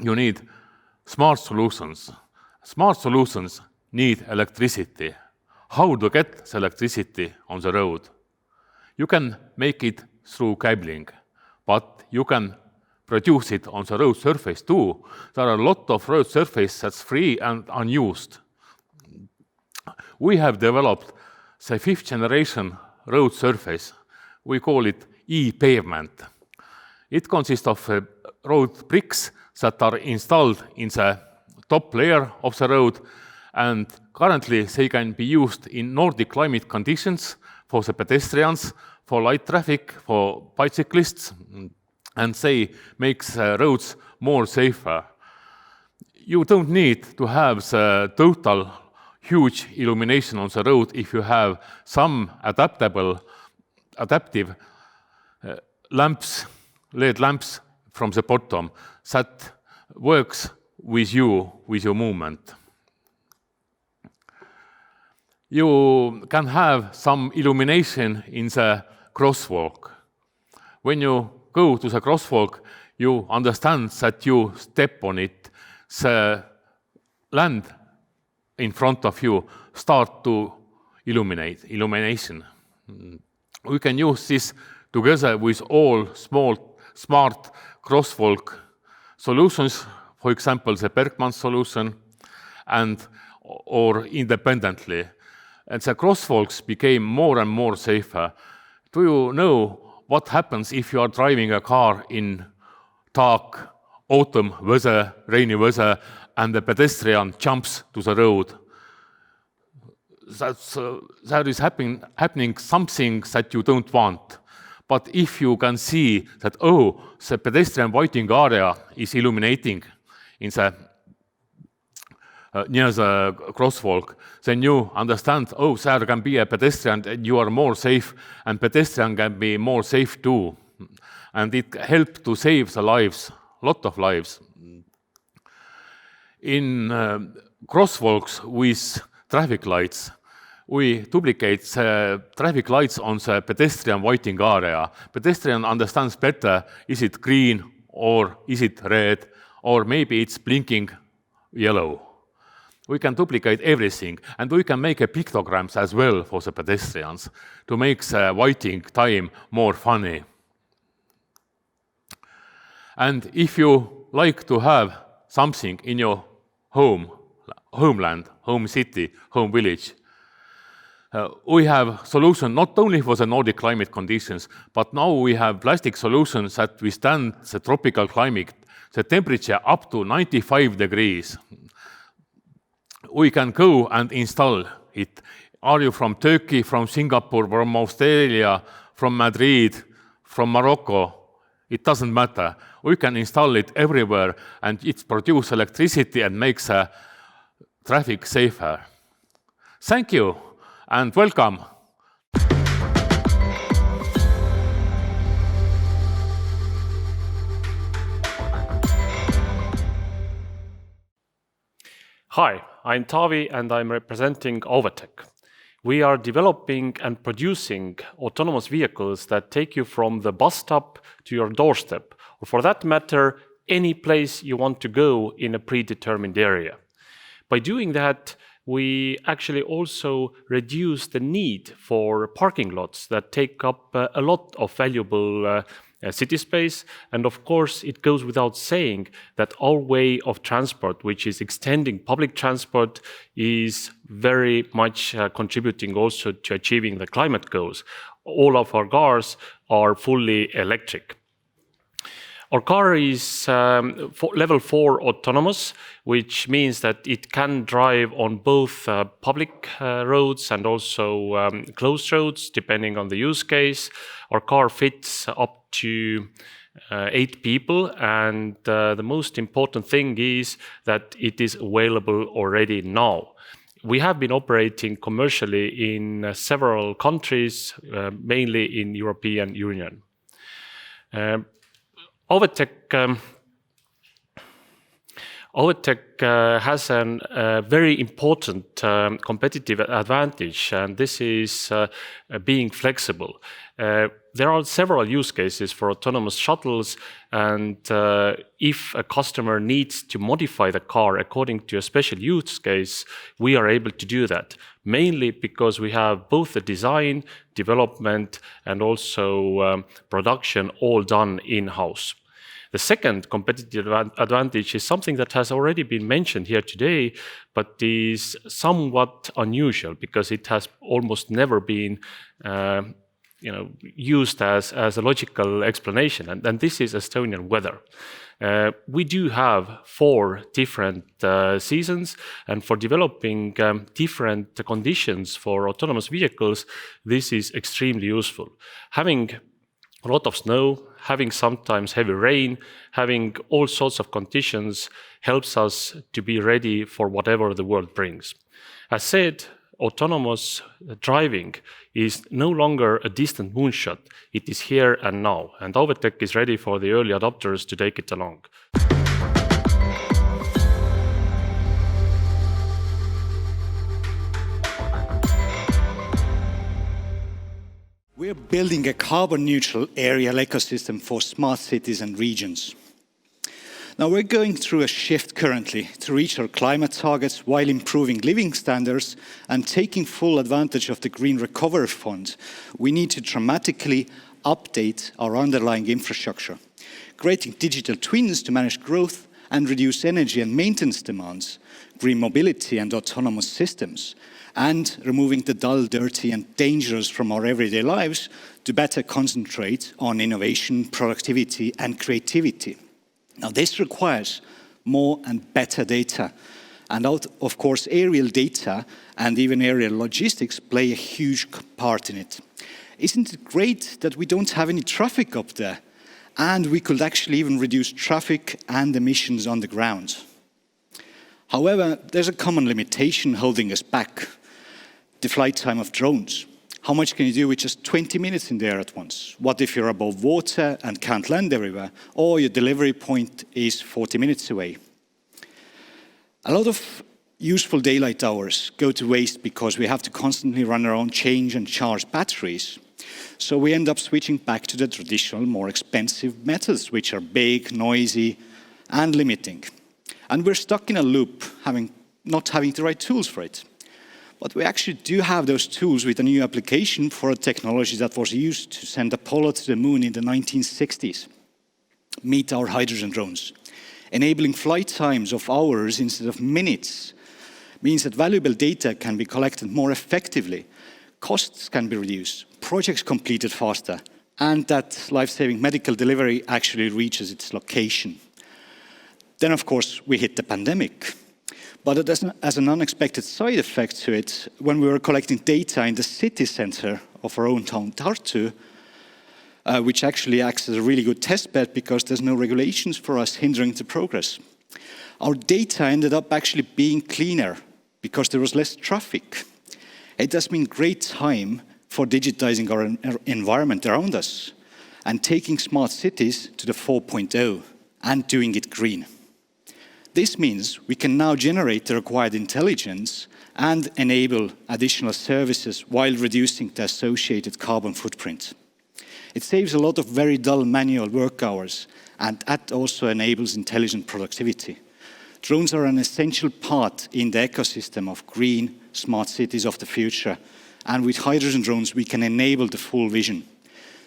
you need smart solutions. Smart solutions need electricity. How to get the electricity on the road? You can make it through cabling, but you can produce it on the road surface too. There are a lot of road surface that's free and unused. We have developed the 5th generation road surface. We call it ePavement. It consists of a road bricks that are installed in the top layer of the road, and currently they can be used in Nordic climate conditions for the pedestrians, for light traffic, for bicyclists, and they make the roads more safer. You don't need to have the total huge illumination on the road if you have some adaptive lamps, LED lamps from the bottom that works with your movement. You can have some illumination in the crosswalk. When you go to the crosswalk, you understand that you step on it. The land in front of you start to illumination. We can use this together with all small smart crosswalk solutions, for example, the Bergman solution, or independently. And the crosswalks became more and more safer. Do you know what happens if you are driving a car in dark autumn weather, rainy weather, and the pedestrian jumps to the road? There is happening something that you don't want. But if you can see that, the pedestrian waiting area is illuminating in the near the crosswalk, then you understand, there can be a pedestrian, and you are more safe, and pedestrian can be more safe too. And it helps to save the lives, a lot of lives. In crosswalks with traffic lights, we duplicate the traffic lights on the pedestrian waiting area. Pedestrian understands better, is it green or is it red, or maybe it's blinking yellow. We can duplicate everything, and we can make pictograms as well for the pedestrians to make the waiting time more funny. And if you like to have something in your homeland, home city, home village, we have solution not only for the Nordic climate conditions, but now we have plastic solutions that withstand the tropical climate, the temperature up to 95 degrees. We can go and install it. Are you from Turkey, from Singapore, from Australia, from Madrid, from Morocco? It doesn't matter. We can install it everywhere, and it produces electricity and makes traffic safer. Thank you, and welcome. Hi, I'm Taavi and I'm representing Overtech. We are developing and producing autonomous vehicles that take you from the bus stop to your doorstep, or for that matter, any place you want to go in a predetermined area. By doing that, we actually also reduce the need for parking lots that take up a lot of valuable city space. And of course, it goes without saying that our way of transport, which is extending public transport, is very much contributing also to achieving the climate goals. All of our cars are fully electric. Our car is level 4 autonomous, which means that it can drive on both public roads and also closed roads, depending on the use case. Our car fits up to 8 people, and the most important thing is that it is available already now. We have been operating commercially in several countries, mainly in European Union. Overtech has a very important competitive advantage, and this is being flexible. There are several use cases for autonomous shuttles, and if a customer needs to modify the car according to a special use case, we are able to do that, mainly because we have both the design, development, and also production all done in-house. The second competitive advantage is something that has already been mentioned here today, but is somewhat unusual because it has almost never been used as a logical explanation, and this is Estonian weather. We do have 4 different seasons, and for developing different conditions for autonomous vehicles, this is extremely useful. Having a lot of snow, having sometimes heavy rain, having all sorts of conditions helps us to be ready for whatever the world brings. As said, autonomous driving is no longer a distant moonshot. It is here and now, and Auvetech is ready for the early adopters to take it along. We're building a carbon-neutral aerial ecosystem for smart cities and regions. Now, we're going through a shift currently to reach our climate targets while improving living standards and taking full advantage of the Green Recovery Fund. We need to dramatically update our underlying infrastructure, creating digital twins to manage growth and reduce energy and maintenance demands, green mobility and autonomous systems, and removing the dull, dirty, and dangerous from our everyday lives to better concentrate on innovation, productivity, and creativity. Now, this requires more and better data. And of course, aerial data and even aerial logistics play a huge part in it. Isn't it great that we don't have any traffic up there? And we could actually even reduce traffic and emissions on the ground. However, there's a common limitation holding us back: the flight time of drones. How much can you do with just 20 minutes in the air at once? What if you're above water and can't land everywhere, or your delivery point is 40 minutes away? A lot of useful daylight hours go to waste because we have to constantly run around, change and charge batteries. So we end up switching back to the traditional, more expensive methods, which are big, noisy, and limiting. And we're stuck in a loop, not having the right tools for it. But we actually do have those tools with a new application for a technology that was used to send Apollo to the moon in the 1960s. Meet our hydrogen drones. Enabling flight times of hours instead of minutes means that valuable data can be collected more effectively, costs can be reduced, projects completed faster, and that life-saving medical delivery actually reaches its location. Then, of course, we hit the pandemic. But as an unexpected side effect to it, when we were collecting data in the city center of our own town, Tartu, which actually acts as a really good test bed because there's no regulations for us hindering the progress, our data ended up actually being cleaner because there was less traffic. It has been great time for digitizing our environment around us and taking smart cities to the 4.0 and doing it green. This means we can now generate the required intelligence and enable additional services while reducing the associated carbon footprint. It saves a lot of very dull manual work hours, and that also enables intelligent productivity. Drones are an essential part in the ecosystem of green, smart cities of the future. And with hydrogen drones, we can enable the full vision.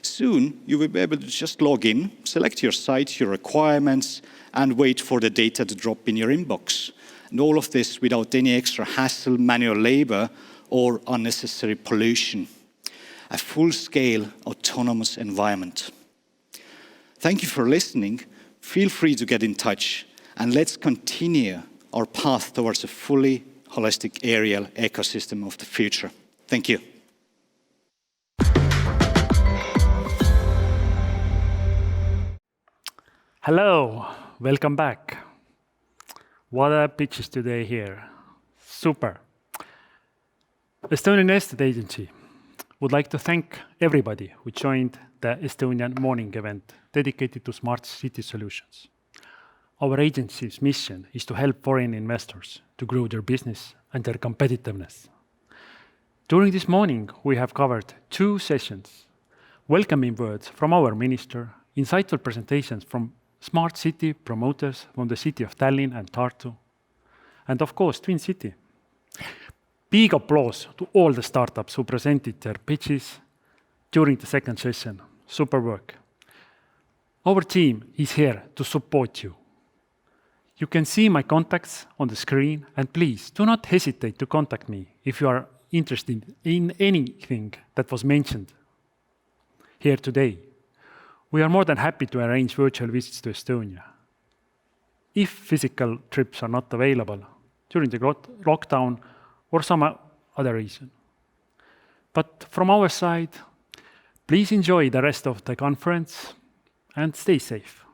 Soon, you will be able to just log in, select your site, your requirements, and wait for the data to drop in your inbox. And all of this without any extra hassle, manual labor, or unnecessary pollution. A full-scale autonomous environment. Thank you for listening. Feel free to get in touch, and let's continue our path towards a fully holistic aerial ecosystem of the future. Thank you. Hello, welcome back. What a pitches today here. Super. Estonian Estate Agency would like to thank everybody who joined the Estonian morning event dedicated to smart city solutions. Our agency's mission is to help foreign investors to grow their business and their competitiveness. During this morning, we have covered 2 sessions, welcoming words from our minister, insightful presentations from smart city promoters from the city of Tallinn and Tartu, and of course, Twin City. Big applause to all the startups who presented their pitches during the second session. Super work. Our team is here to support you. You can see my contacts on the screen, and please do not hesitate to contact me if you are interested in anything that was mentioned. here today. We are more than happy to arrange virtual visits to Estonia. If physical trips are not available during the lockdown or some other reason. But from our side, please enjoy the rest of the conference and stay safe.